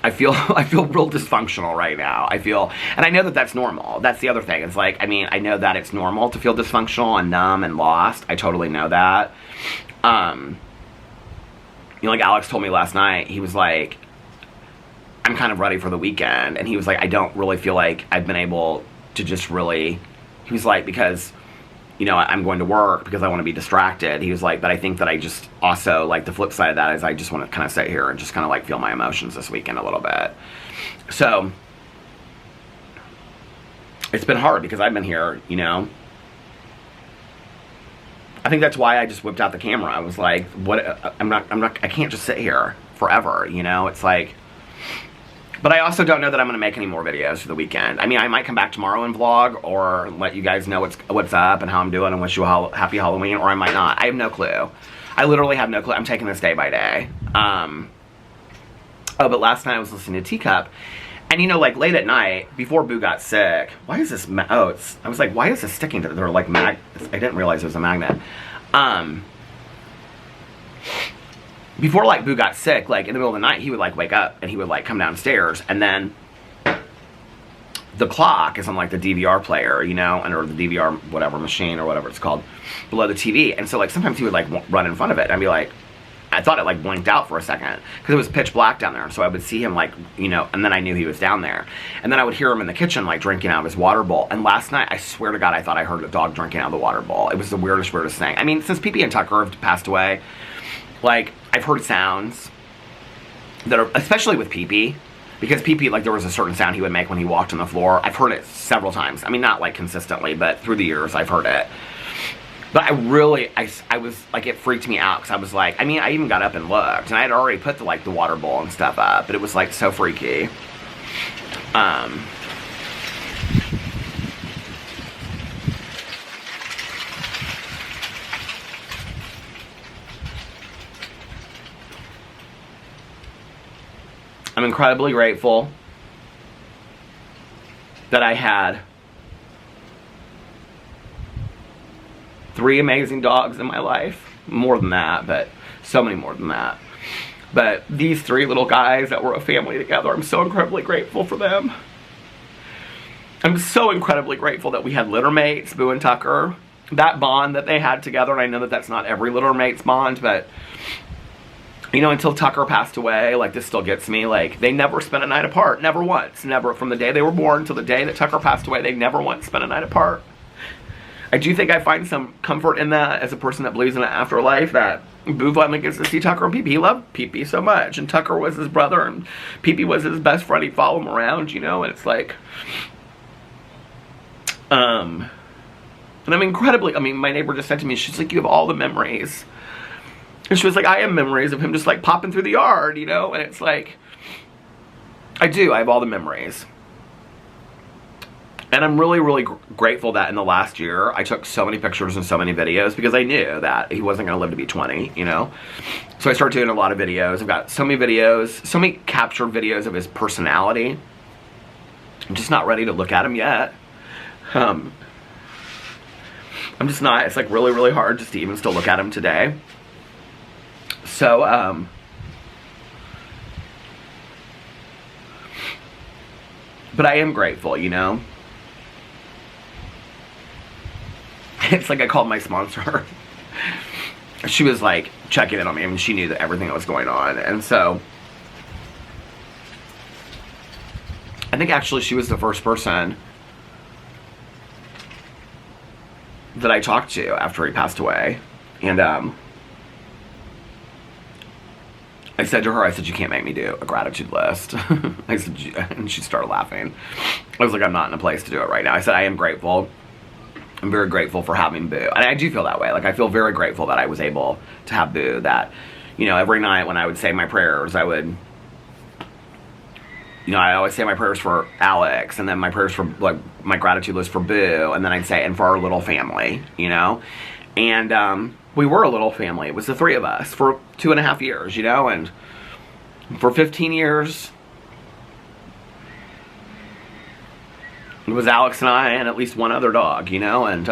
I feel real dysfunctional right now. And I know that that's normal. That's the other thing. It's, like, I mean, I know that it's normal to feel dysfunctional and numb and lost. I totally know that. You know, like, Alex told me last night, he was, like, I'm kind of ready for the weekend, and he was like, I don't really feel like I've been able to just really, he was like, because, you know, I'm going to work because I want to be distracted. He was like, but I think that I just also, like, the flip side of that is I just want to kind of sit here and just kind of, like, feel my emotions this weekend a little bit. So, it's been hard because I've been here, you know. I think that's why I just whipped out the camera. I was like, what, I can't just sit here forever, you know. It's like, but I also don't know that I'm going to make any more videos for the weekend. I mean, I might come back tomorrow and vlog, or let you guys know what's up and how I'm doing and wish you a happy Halloween, or I might not. I have no clue. I literally have no clue. I'm taking this day by day. Oh, but last night I was listening to Teacup, and you know, like, late at night, before Boo got sick, why is this, I was like, why is this sticking to, they're like, I didn't realize it was a magnet. Before, like, Boo got sick, like, in the middle of the night, he would, like, wake up, and he would, like, come downstairs, and then the clock is on, like, the DVR player, you know, or the DVR, whatever, machine, or whatever it's called, below the TV, and so, like, sometimes he would, like, run in front of it, and I'd be like, I thought it, like, blinked out for a second, because it was pitch black down there, so I would see him, like, you know, and then I knew he was down there, and then I would hear him in the kitchen, like, drinking out of his water bowl, and last night, I swear to God, I thought I heard a dog drinking out of the water bowl. It was the weirdest thing. I mean, since Pee-Pee and Tucker have passed away, like, I've heard sounds that are, especially with Pee-Pee, because Pee-Pee, like, there was a certain sound he would make when he walked on the floor. I've heard it several times. I mean, not, like, consistently, but through the years, I've heard it. But I was, like, it freaked me out, because I was like, I mean, I even got up and looked, and I had already put the, like, the water bowl and stuff up, but it was, like, so freaky. I'm incredibly grateful that I had 3 amazing dogs in my life. More than that, but so many more than that. But these 3 little guys that were a family together, I'm so incredibly grateful for them. I'm so incredibly grateful that we had litter mates, Boo and Tucker. That bond that they had together, and I know that that's not every litter mate's bond, but you know, until Tucker passed away, like, this still gets me, like, they never spent a night apart. Never once. Never. From the day they were born till the day that Tucker passed away, they never once spent a night apart. I do think I find some comfort in that as a person that believes in an afterlife, that Boo finally gets to see Tucker and Pee-Pee. He loved Pee-Pee so much, and Tucker was his brother, and Pee-Pee was his best friend. He'd follow him around, you know, and it's like, and I'm incredibly, I mean, my neighbor just said to me, she's like, you have all the memories. And she was like, I have memories of him just, like, popping through the yard, you know? And it's like, I do. I have all the memories. And I'm really, really grateful that in the last year, I took so many pictures and so many videos, because I knew that he wasn't going to live to be 20, you know? So I started doing a lot of videos. I've got so many videos, so many captured videos of his personality. I'm just not ready to look at him yet. I'm just not. It's like really, really hard just to even still look at him today. So, but I am grateful, you know? It's like I called my sponsor. She was like checking in on me. I mean, she knew that everything that was going on. And so, I think actually she was the first person that I talked to after he passed away. And I said to her, I said, you can't make me do a gratitude list. I said, and she started laughing. I was like, I'm not in a place to do it right now. I said, I am grateful. I'm very grateful for having Boo. And I do feel that way. Like, I feel very grateful that I was able to have Boo. That, you know, every night when I would say my prayers, I would, you know, I always say my prayers for Alex, and then my prayers for, like, my gratitude list for Boo, and then I'd say, and for our little family, you know? And, we were a little family. It was the three of us for 2.5 years, you know? And for 15 years, it was Alex and I and at least one other dog, you know? And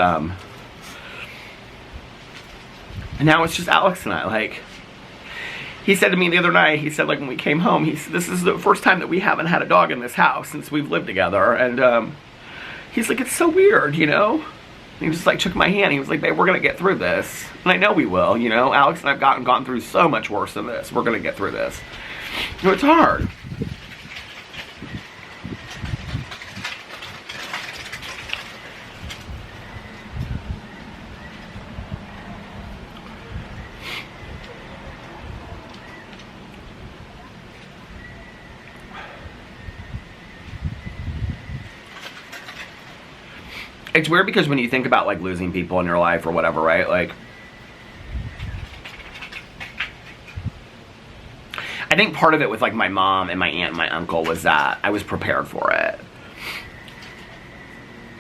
now it's just Alex and I. Like, he said to me the other night, he said, like, when we came home, he said, this is the first time that we haven't had a dog in this house since we've lived together. And he's like, it's so weird, you know? And he just, like, took my hand. He was like, babe, we're going to get through this. And I know we will, you know? Alex and I have gone through so much worse than this. We're going to get through this. You know, it's hard. It's weird because when you think about, like, losing people in your life or whatever, right? Like, I think part of it with, like, my mom and my aunt and my uncle was that I was prepared for it.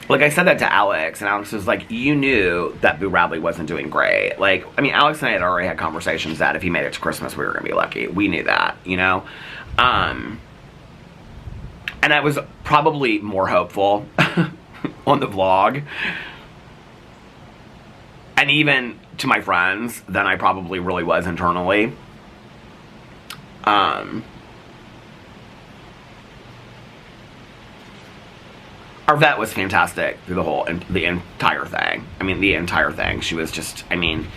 Like, I said that to Alex, and Alex was like, you knew that Boo Radley wasn't doing great. Like, I mean, Alex and I had already had conversations that if he made it to Christmas, we were going to be lucky. We knew that, you know? And I was probably more hopeful on the vlog, and even to my friends, than I probably really was internally. Our vet was fantastic through the entire thing. I mean, the entire thing. She was just, I mean,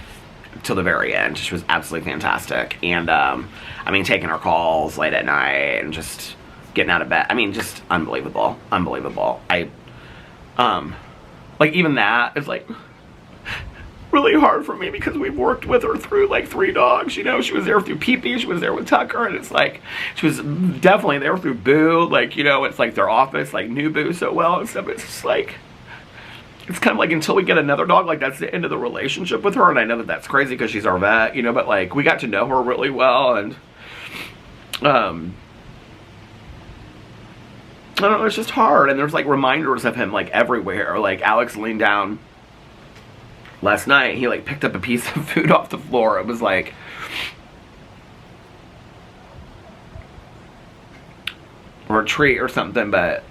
till the very end, she was absolutely fantastic. And, I mean, taking our calls late at night and just getting out of bed. I mean, just unbelievable. Unbelievable. Like, even that is, like, really hard for me because we've worked with her through, like, 3 dogs, you know? She was there through Pee-Pee, she was there with Tucker, and it's like, she was definitely there through Boo, like, you know, it's like their office, like, knew Boo so well and stuff. It's just, like, it's kind of like until we get another dog, like, that's the end of the relationship with her, and I know that that's crazy because she's our vet, you know, but, like, we got to know her really well, and, I don't know, it's just hard, and there's, like, reminders of him, like, everywhere. Like, Alex leaned down last night, he, like, picked up a piece of food off the floor. It was, like, or a treat or something, but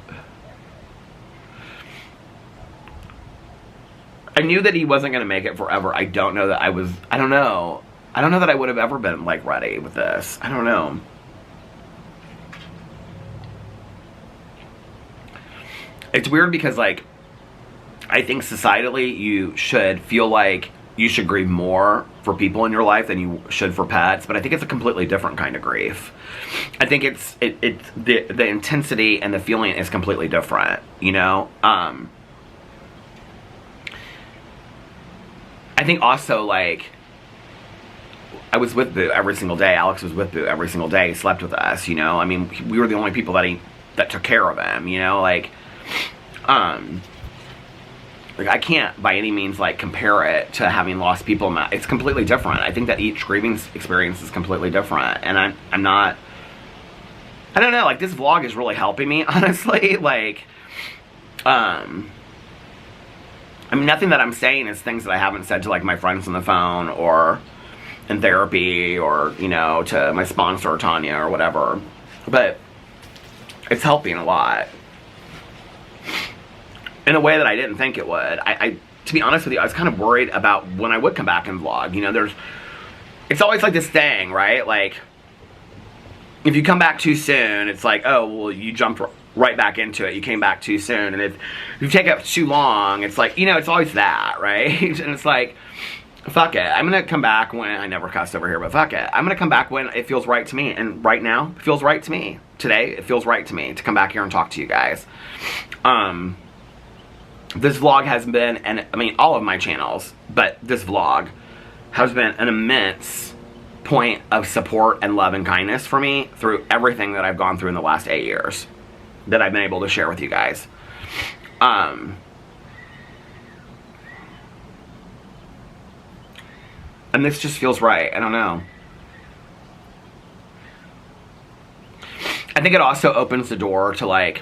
I knew that he wasn't going to make it forever. I don't know that I don't know that I would have ever been, like, ready with this. I don't know. It's weird because, like, I think societally you should feel like you should grieve more for people in your life than you should for pets, but I think it's a completely different kind of grief. I think it's the intensity and the feeling is completely different, you know? I think also, like, I was with Boo every single day. Alex was with Boo every single day. He slept with us, you know? I mean, we were the only people that took care of him, you know? Like, I can't by any means, like, compare it to having lost people. It's completely different. I think that each grieving experience is completely different. And I'm not, I don't know, like, this vlog is really helping me, honestly. Like, I mean, nothing that I'm saying is things that I haven't said to, like, my friends on the phone or in therapy or, you know, to my sponsor, Tanya, or whatever. But it's helping a lot. in a way that I didn't think it would. I to be honest with you, I was kind of worried about when I would come back and vlog. You know, it's always like this thing, right? Like, if you come back too soon, it's like, oh, well, you jumped right back into it. You came back too soon. And if you take up too long, it's like, you know, it's always that, right? And it's like, fuck it. I'm going to come back when, I never cussed over here, but fuck it. I'm going to come back when it feels right to me. And right now, it feels right to me. Today, it feels right to me to come back here and talk to you guys. This vlog has been, and I mean, all of my channels, but this vlog has been an immense point of support and love and kindness for me through everything that I've gone through in the last 8 years that I've been able to share with you guys. And this just feels right. I don't know. I think it also opens the door to, like,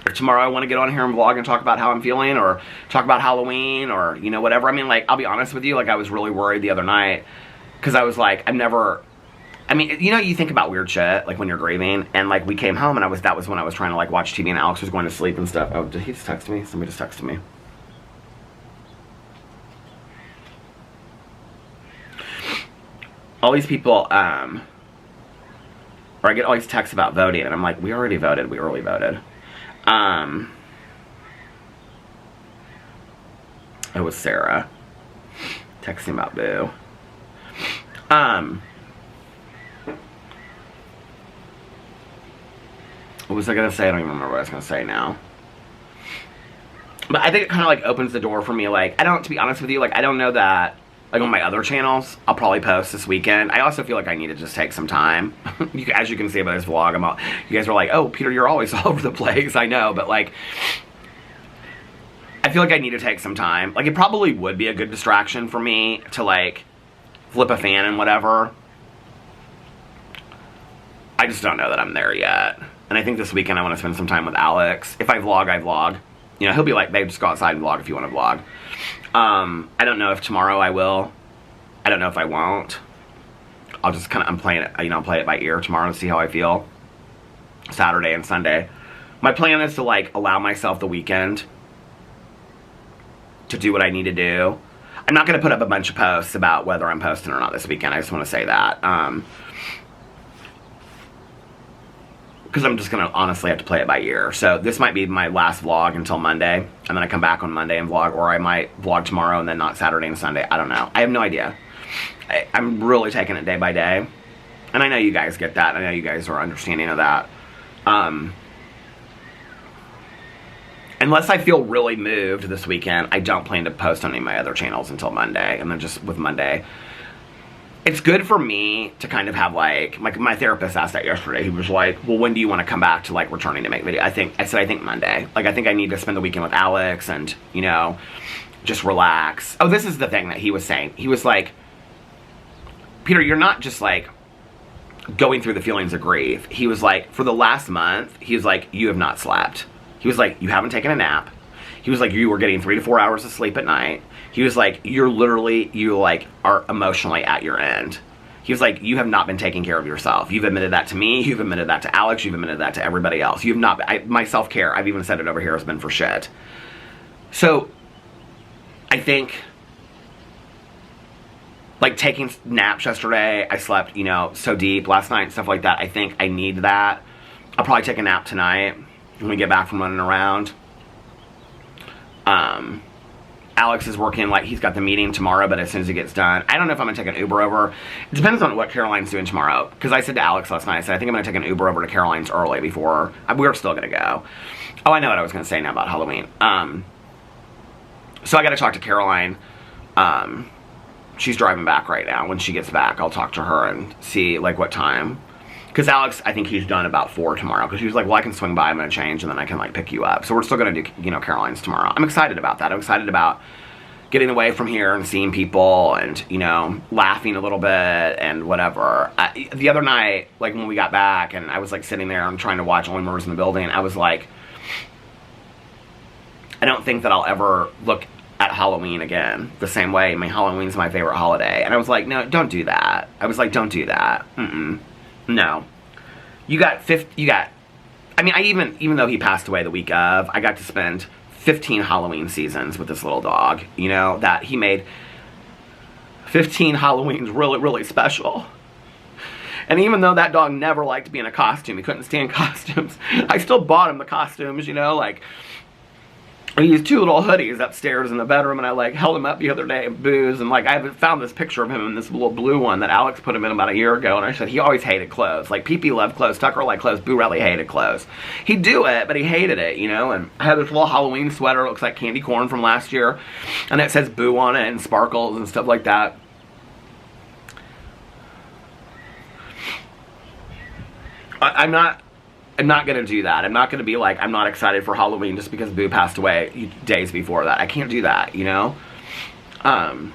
if tomorrow I want to get on here and vlog and talk about how I'm feeling, or talk about Halloween, or, you know, whatever. I mean, like, I'll be honest with you, like, I was really worried the other night, because I was like, I mean, you know, you think about weird shit, like, when you're grieving, and, like, we came home, and that was when I was trying to, like, watch TV, and Alex was going to sleep and stuff. Oh, did he just text me? Somebody just texted me. All these people, or I get all these texts about voting, and I'm like, we already voted, we early voted. It was Sarah texting about Boo. What was I gonna say? I don't even remember what I was gonna say now. But I think it kind of, like, opens the door for me. Like, to be honest with you, like, I don't know that, like, on my other channels, I'll probably post this weekend. I also feel like I need to just take some time. As you can see by this vlog, you guys are like, oh, Peter, you're always all over the place. I know, but, like, I feel like I need to take some time. Like, it probably would be a good distraction for me to, like, flip a fan and whatever. I just don't know that I'm there yet. And I think this weekend I want to spend some time with Alex. If I vlog, I vlog. You know, he'll be like, babe, just go outside and vlog if you want to vlog. I don't know if tomorrow I will. I don't know if I won't. I'll just kind of, I'm playing it, you know, play it by ear tomorrow to see how I feel. Saturday and Sunday. My plan is to, like, allow myself the weekend to do what I need to do. I'm not going to put up a bunch of posts about whether I'm posting or not this weekend. I just want to say that. Because I'm just going to honestly have to play it by ear. So this might be my last vlog until Monday. And then I come back on Monday and vlog. Or I might vlog tomorrow and then not Saturday and Sunday. I don't know. I have no idea. I'm really taking it day by day. And I know you guys get that. I know you guys are understanding of that. Unless I feel really moved this weekend, I don't plan to post on any of my other channels until Monday. And then just with Monday, it's good for me to kind of have, like my therapist asked that yesterday. He was like, well, when do you want to come back to, like, returning to make video? I said I think Monday. Like, I think I need to spend the weekend with Alex and, you know, just relax. Oh, this is the thing that he was saying. He was like, Peter, you're not just, like, going through the feelings of grief. He was like, for the last month, he was like, you have not slept. He was like, you haven't taken a nap. He was like, you were getting 3 to 4 hours of sleep at night. He was like, you like are emotionally at your end. He was like, you have not been taking care of yourself. You've admitted that to me. You've admitted that to Alex. You've admitted that to everybody else. You have not, my self-care, I've even said it over here, has been for shit. So, I think, like, taking naps yesterday, I slept, you know, so deep last night and stuff like that. I think I need that. I'll probably take a nap tonight when we get back from running around. Alex is working, like, he's got the meeting tomorrow, but as soon as he gets done, I don't know if I'm going to take an Uber over. It depends on what Caroline's doing tomorrow. Because I said to Alex last night, I said, I think I'm going to take an Uber over to Caroline's early before, we're still going to go. Oh, I know what I was going to say now about Halloween. So I got to talk to Caroline. She's driving back right now. When she gets back, I'll talk to her and see, like, what time. Because Alex, I think he's done about 4 tomorrow. Because he was like, well, I can swing by, I'm going to change, and then I can, like, pick you up. So we're still going to do, you know, Caroline's tomorrow. I'm excited about that. I'm excited about getting away from here and seeing people and, you know, laughing a little bit and whatever. The other night, like, when we got back, and I was, like, sitting there and trying to watch Only Murders in the Building, I was like, I don't think that I'll ever look at Halloween again the same way. I mean, Halloween's my favorite holiday. And I was like, no, don't do that. I was like, don't do that. No. You got I mean, even though he passed away the week of, I got to spend 15 Halloween seasons with this little dog. You know, that he made 15 Halloweens really, really special. And even though that dog never liked to be in a costume, he couldn't stand costumes, I still bought him the costumes, you know, like, I used 2 little hoodies upstairs in the bedroom, and I, like, held him up the other day and booze, and, like, I haven't found this picture of him in this little blue one that Alex put him in about a year ago, and I said he always hated clothes. Like, Pee-Pee loved clothes, Tucker liked clothes, Boo really hated clothes. He'd do it, but he hated it, you know, and I had this little Halloween sweater, it looks like candy corn from last year, and it says Boo on it, and sparkles and stuff like that. I'm not going to do that. I'm not going to be like, I'm not excited for Halloween just because Boo passed away days before that. I can't do that, you know? That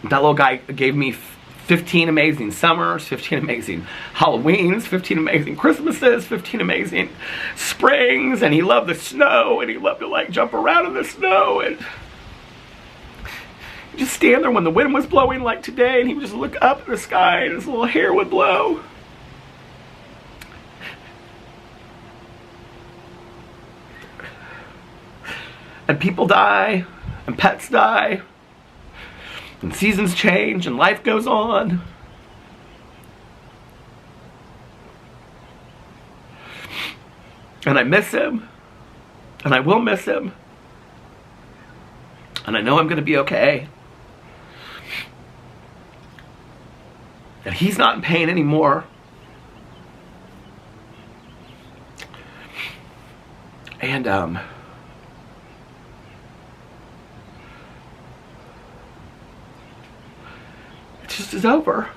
little guy gave me 15 amazing summers, 15 amazing Halloweens, 15 amazing Christmases, 15 amazing springs, and he loved the snow, and he loved to, like, jump around in the snow, and just stand there when the wind was blowing like today, and he would just look up at the sky and his little hair would blow. And people die, and pets die, and seasons change, and life goes on. And I miss him, and I will miss him, and I know I'm going to be okay. And he's not in pain anymore. And, it just is over.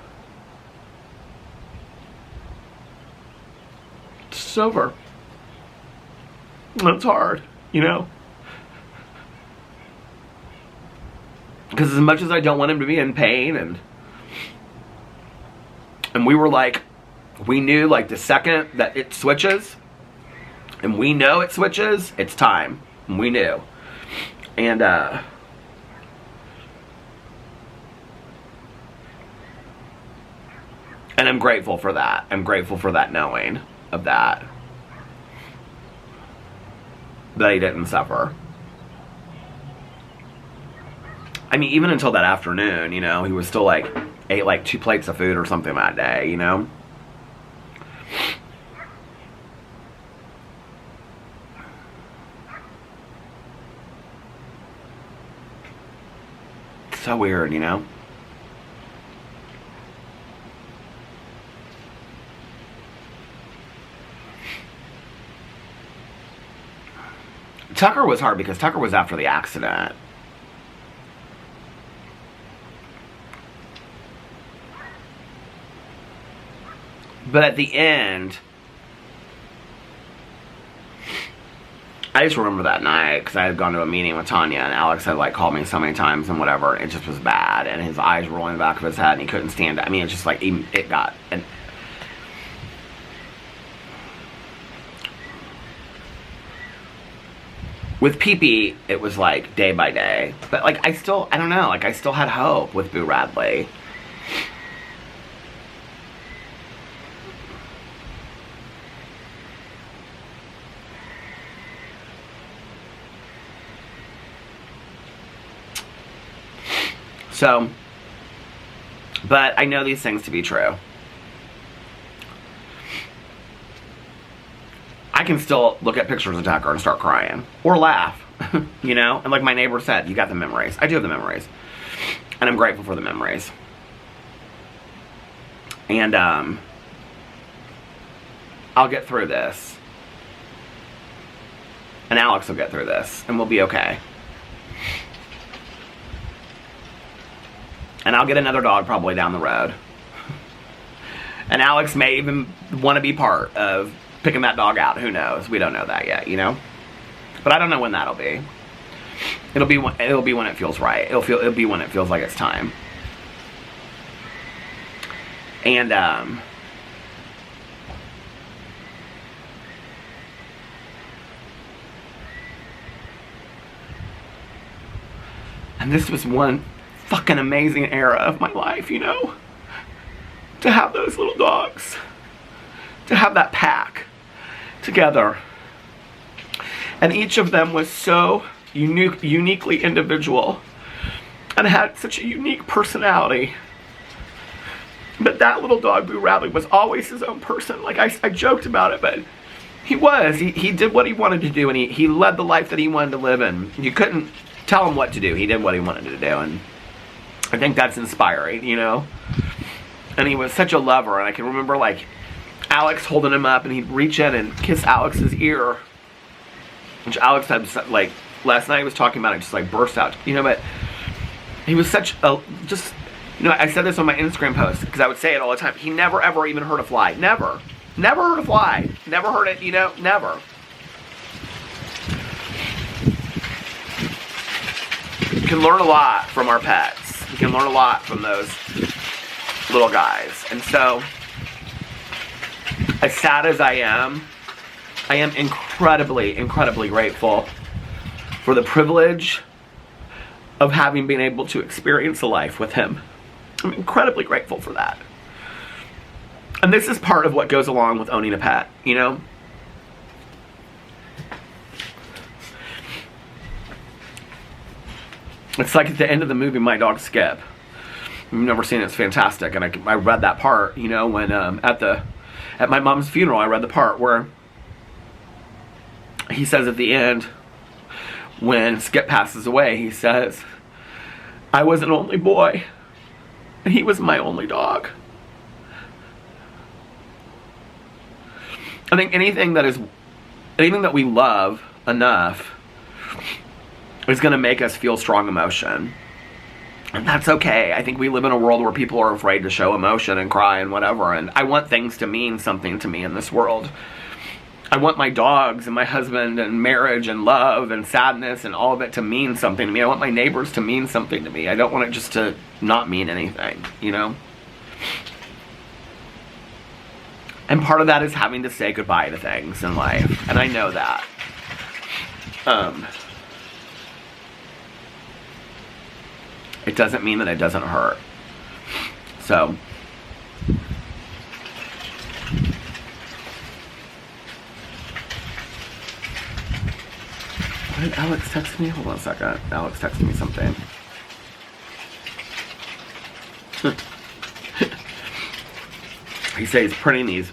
It's just over. And it's hard, you know? Because as much as I don't want him to be in pain, and we were like, we knew like the second that it switches, and we know it switches, it's time. And we knew. And I'm grateful for that. I'm grateful for that knowing of that. That he didn't suffer. I mean, even until that afternoon, you know, he was still like, ate like 2 plates of food or something that day, you know? It's so weird, you know? Tucker was hard because Tucker was after the accident. But at the end, I just remember that night because I had gone to a meeting with Tanya, and Alex had like called me so many times and whatever. And it just was bad, and his eyes were rolling in the back of his head, and he couldn't stand it. I mean, it's just like it got. And with Pee-Pee, it was like day by day. But like I don't know. Like I still had hope with Boo Radley. So, but I know these things to be true. I can still look at pictures of Tucker and start crying. Or laugh, you know? And like my neighbor said, you got the memories. I do have the memories. And I'm grateful for the memories. And, I'll get through this. And Alex will get through this. And we'll be okay. And I'll get another dog probably down the road. And Alex may even want to be part of picking that dog out. Who knows? We don't know that yet, you know? But I don't know when that'll be. It'll be when it feels right. It'll be when it feels like it's time. And this was one fucking amazing era of my life, you know? To have those little dogs. to have that pack together. And each of them was so uniquely individual and had such a unique personality. But that little dog, Boo Radley, was always his own person. Like, I joked about it, but he was. He did what he wanted to do, and he led the life that he wanted to live in. You couldn't tell him what to do. He did what he wanted to do, and I think that's inspiring, you know? And he was such a lover, and I can remember, like, Alex holding him up, and he'd reach in and kiss Alex's ear, which Alex had, like, last night he was talking about it, just, like, burst out, you know, but he was such a, just, you know, I said this on my Instagram post, because I would say it all the time, he never, ever even heard a fly, never heard a fly, never heard it, you know, never. You can learn a lot from our pets. You can learn a lot from those little guys. And so, as sad as I am incredibly, incredibly grateful for the privilege of having been able to experience a life with him. I'm incredibly grateful for that. And this is part of what goes along with owning a pet, you know? It's like at the end of the movie, My Dog Skip. You've never seen it, it's fantastic. And I read that part, you know, when at my mom's funeral, I read the part where he says at the end, when Skip passes away, he says, I was an only boy, and he was my only dog. I think anything that we love enough is going to make us feel strong emotion. And that's okay. I think we live in a world where people are afraid to show emotion and cry and whatever. And I want things to mean something to me in this world. I want my dogs and my husband and marriage and love and sadness and all of it to mean something to me. I want my neighbors to mean something to me. I don't want it just to not mean anything, you know? And part of that is having to say goodbye to things in life. And I know that. It doesn't mean that it doesn't hurt. So. What did Alex text me? Hold on a second. Alex texted me something. He says he's printing these.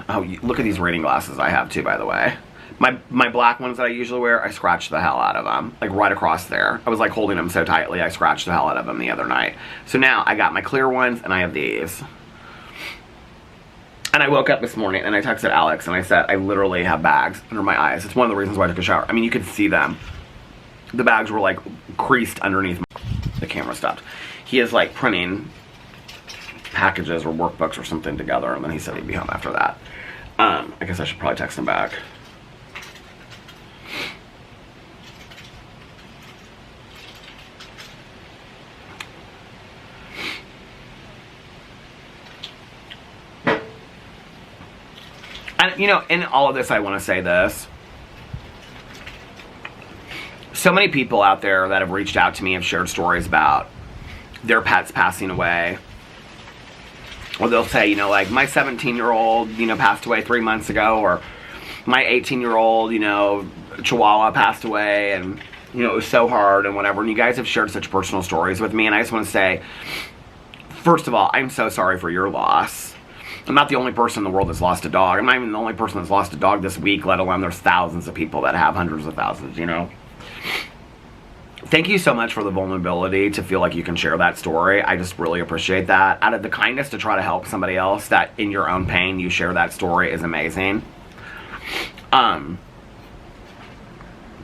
Oh, look at these reading glasses I have too, by the way. My black ones that I usually wear, I scratched the hell out of them. Like right across there. I was like holding them so tightly, I scratched the hell out of them the other night. So now I got my clear ones and I have these. And I woke up this morning and I texted Alex and I said, I literally have bags under my eyes. It's one of the reasons why I took a shower. I mean, you could see them. The bags were like creased underneath. The camera stopped. He is like printing packages or workbooks or something together, and then he said he'd be home after that. I guess I should probably text him back. And, you know, in all of this, I want to say this. So many people out there that have reached out to me have shared stories about their pets passing away. Or they'll say, you know, like, my 17-year-old, you know, passed away 3 months ago. Or my 18-year-old, you know, Chihuahua passed away. And, you know, it was so hard and whatever. And you guys have shared such personal stories with me. And I just want to say, first of all, I'm so sorry for your loss. I'm not the only person in the world that's lost a dog. I'm not even the only person that's lost a dog this week, let alone there's thousands of people that have hundreds of thousands, you know. Thank you so much for the vulnerability to feel like you can share that story. I just really appreciate that. Out of the kindness to try to help somebody else that in your own pain you share that story is amazing. So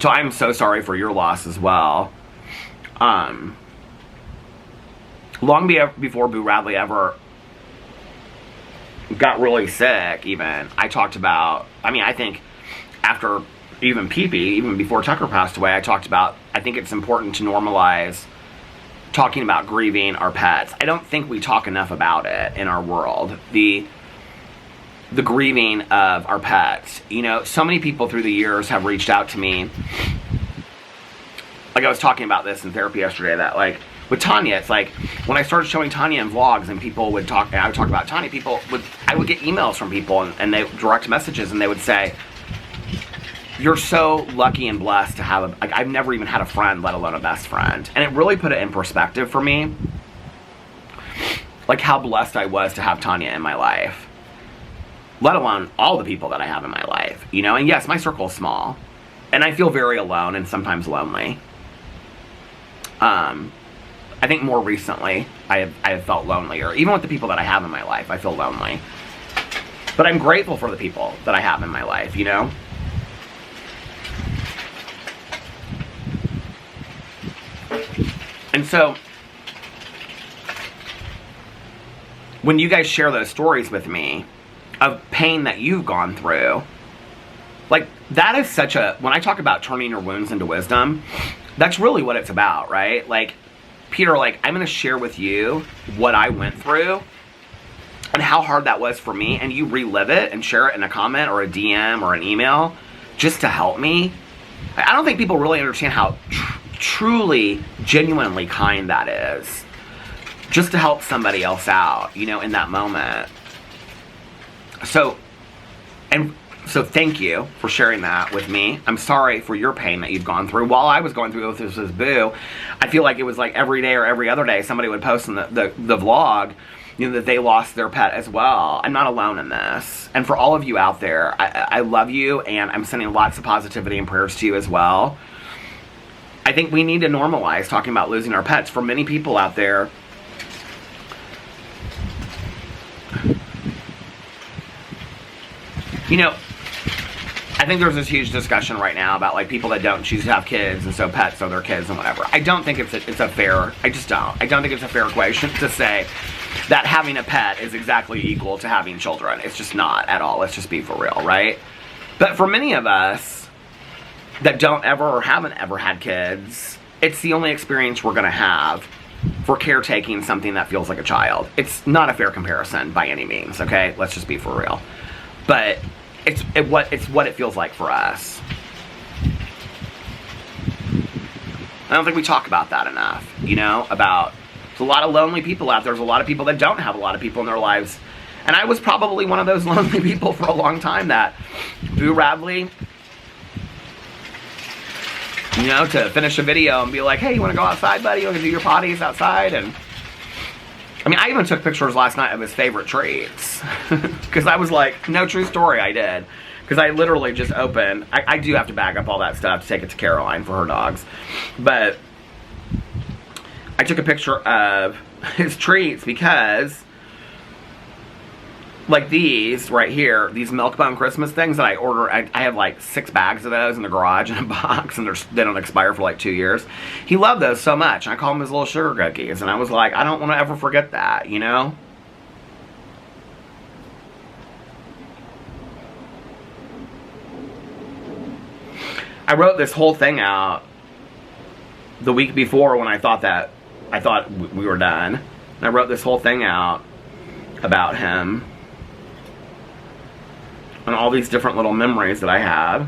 I'm so sorry for your loss as well. Long before Boo Radley ever got really sick even, I talked about, I mean, I think after even Pee-Pee, even before Tucker passed away, I talked about, I think it's important to normalize talking about grieving our pets. I don't think we talk enough about it in our world. The grieving of our pets. You know, so many people through the years have reached out to me. Like I was talking about this in therapy yesterday, that like, with Tanya, it's like when I started showing Tanya in vlogs and people would talk, and I would talk about Tanya, I would get emails from people and they direct messages and they would say, you're so lucky and blessed to have like, I've never even had a friend, let alone a best friend. And it really put it in perspective for me, like how blessed I was to have Tanya in my life, let alone all the people that I have in my life, you know? And yes, my circle is small and I feel very alone and sometimes lonely. I think more recently, I have felt lonelier. Even with the people that I have in my life, I feel lonely. But I'm grateful for the people that I have in my life, you know? And so, when you guys share those stories with me of pain that you've gone through, like, that is such a, when I talk about turning your wounds into wisdom, that's really what it's about, right? Like, Peter, like, I'm going to share with you what I went through and how hard that was for me, and you relive it and share it in a comment or a DM or an email just to help me. I don't think people really understand how truly, genuinely kind that is. Just to help somebody else out, you know, in that moment. So thank you for sharing that with me. I'm sorry for your pain that you've gone through. While I was going through this with Boo, I feel like it was like every day or every other day somebody would post in the vlog, you know, that they lost their pet as well. I'm not alone in this. And for all of you out there, I love you, and I'm sending lots of positivity and prayers to you as well. I think we need to normalize talking about losing our pets. For many people out there, you know, I think there's this huge discussion right now about like people that don't choose to have kids and so pets are their kids and whatever. I don't think it's a fair, I just don't. I don't think it's a fair equation to say that having a pet is exactly equal to having children. It's just not at all. Let's just be for real, right? But for many of us that don't ever or haven't ever had kids, it's the only experience we're going to have for caretaking something that feels like a child. It's not a fair comparison by any means, okay? Let's just be for real. But it's what it feels like for us. I don't think we talk about that enough, you know, about there's a lot of lonely people out there. There's a lot of people that don't have a lot of people in their lives. And I was probably one of those lonely people for a long time that Boo Radley, you know, to finish a video and be like, hey, you want to go outside, buddy? You want to do your potties outside? And I mean, I even took pictures last night of his favorite treats. Because I was like, no, true story, I did. Because I literally just opened, I do have to bag up all that stuff to take it to Caroline for her dogs. But I took a picture of his treats because, like these right here, these Milk-Bone Christmas things that I order, I have like 6 bags of those in the garage in a box, and they don't expire for like 2 years. He loved those so much, and I call them his little sugar cookies, and I was like, I don't want to ever forget that, you know? I wrote this whole thing out the week before when I thought we were done. And I wrote this whole thing out about him and all these different little memories that I had.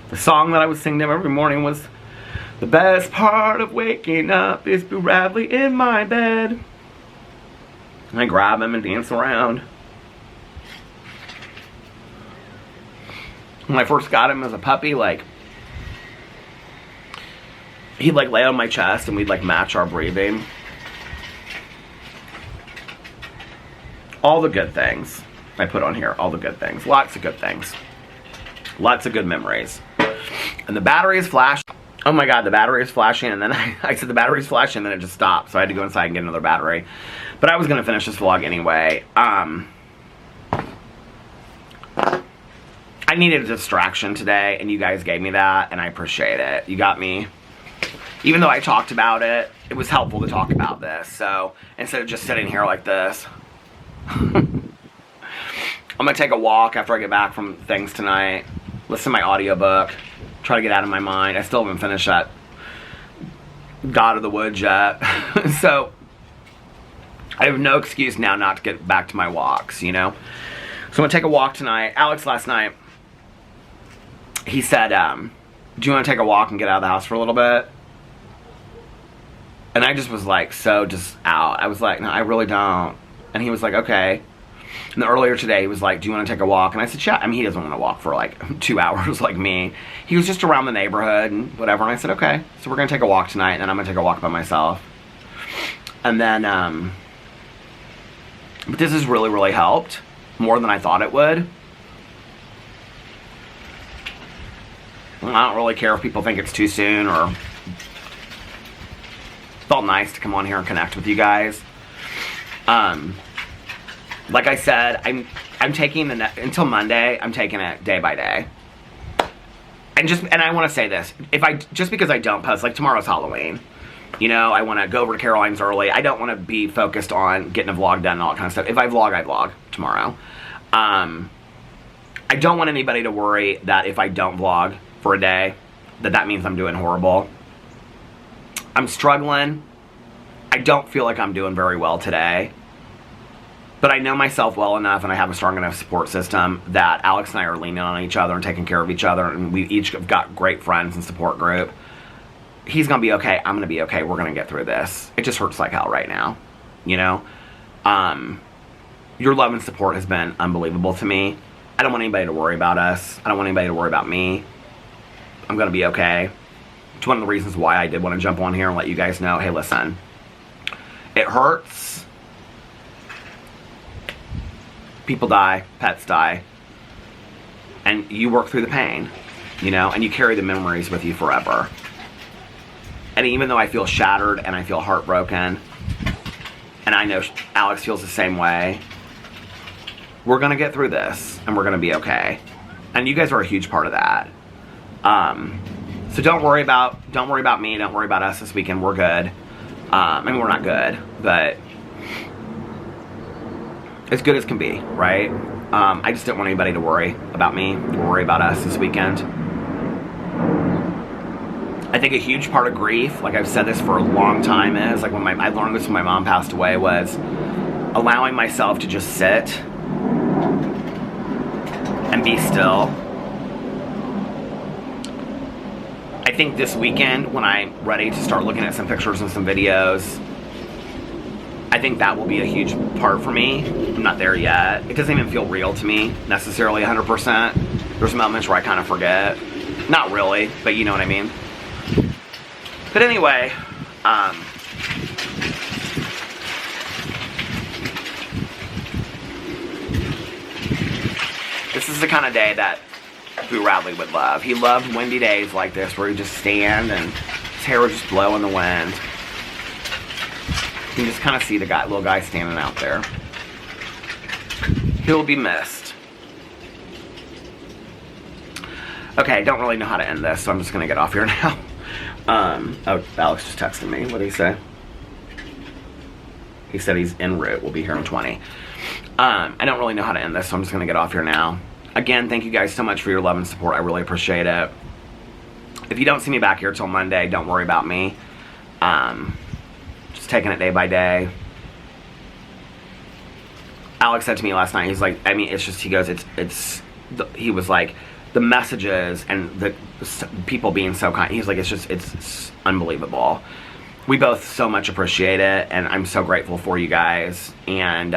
The song that I would sing to him every morning was, the best part of waking up is Boo Radley in my bed. And I grab him and dance around. When I first got him as a puppy, like, he'd like lay on my chest and we'd like match our breathing. All the good things I put on here, all the good things. Lots of good things. Lots of good memories. And the battery is flashing. Oh my god, the battery is flashing, and then I said the battery is flashing, and then it just stopped, so I had to go inside and get another battery. But I was going to finish this vlog anyway. I needed a distraction today, and you guys gave me that, and I appreciate it. You got me. Even though I talked about it, it was helpful to talk about this. So, instead of just sitting here like this, I'm going to take a walk after I get back from things tonight, listen to my audiobook, try to get out of my mind. I still haven't finished that God of the Woods yet. So, I have no excuse now not to get back to my walks, you know? So, I'm going to take a walk tonight. Alex last night, he said, do you want to take a walk and get out of the house for a little bit? And I just was like, so just out. I was like, no, I really don't. And he was like, okay. And then earlier today, he was like, do you want to take a walk? And I said, yeah. I mean, he doesn't want to walk for like 2 hours like me. He was just around the neighborhood and whatever. And I said, okay. So we're going to take a walk tonight, and then I'm going to take a walk by myself. And then, but this has really, really helped. More than I thought it would. I don't really care if people think it's too soon, or felt nice to come on here and connect with you guys. Like I said, I'm taking until Monday. I'm taking it day by day. And I want to say this: just because I don't post, like tomorrow's Halloween, you know, I want to go over to Caroline's early. I don't want to be focused on getting a vlog done and all that kind of stuff. If I vlog tomorrow. I don't want anybody to worry that if I don't vlog for a day, that means I'm doing horrible. I'm struggling. I don't feel like I'm doing very well today. But I know myself well enough, and I have a strong enough support system that Alex and I are leaning on each other and taking care of each other, and we each have got great friends and support group. He's going to be okay. I'm going to be okay. We're going to get through this. It just hurts like hell right now. You know? Your love and support has been unbelievable to me. I don't want anybody to worry about us. I don't want anybody to worry about me. I'm going to be okay. It's one of the reasons why I did want to jump on here and let you guys know, hey, listen. It hurts. People die. Pets die. And you work through the pain, you know, and you carry the memories with you forever. And even though I feel shattered and I feel heartbroken, and I know Alex feels the same way, we're going to get through this, and we're going to be okay. And you guys are a huge part of that. So don't worry about me. Don't worry about us this weekend. We're good. I mean, we're not good, but as good as can be, right? I just didn't want anybody to worry about me, or worry about us this weekend. I think a huge part of grief, like I've said this for a long time, is like when I learned this when my mom passed away, was allowing myself to just sit and be still. I think this weekend, when I'm ready to start looking at some pictures and some videos, I think that will be a huge part for me. I'm not there yet. It doesn't even feel real to me, necessarily 100%. There's moments where I kind of forget. Not really, but you know what I mean. But anyway, this is the kind of day that Boo Radley would love. He loved windy days like this where he'd just stand and his hair would just blow in the wind. You can just kind of see the little guy standing out there. He'll be missed. Okay, I don't really know how to end this, so I'm just going to get off here now. Oh, Alex just texted me. What did he say? He said he's en route. We'll be here in 20. I don't really know how to end this, so I'm just going to get off here now. Again, thank you guys so much for your love and support. I really appreciate it. If you don't see me back here till Monday, don't worry about me. Just taking it day by day. Alex said to me last night, he's like, I mean, it's just, he goes, he was like, the messages and the people being so kind. He's like, it's unbelievable. We both so much appreciate it, and I'm so grateful for you guys. And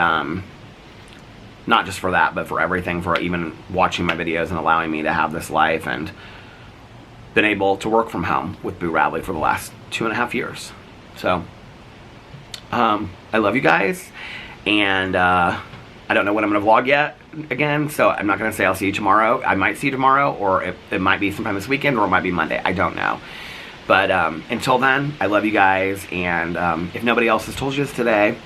not just for that, but for everything, for even watching my videos and allowing me to have this life, and been able to work from home with Boo Radley for the last 2.5 years. So, I love you guys, and I don't know when I'm going to vlog yet again, so I'm not going to say I'll see you tomorrow. I might see you tomorrow, or it might be sometime this weekend, or it might be Monday. I don't know. But until then, I love you guys, and if nobody else has told you this today,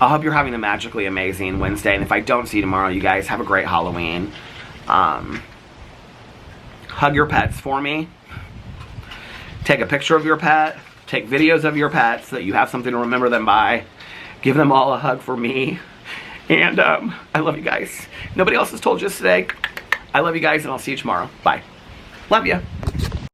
I hope you're having a magically amazing Wednesday, and if I don't see you tomorrow, you guys have a great Halloween. Hug your pets for me. Take a picture of your pet. Take videos of your pets so that you have something to remember them by. Give them all a hug for me. And I love you guys. Nobody else has told you this today. I love you guys, and I'll see you tomorrow. Bye. Love you.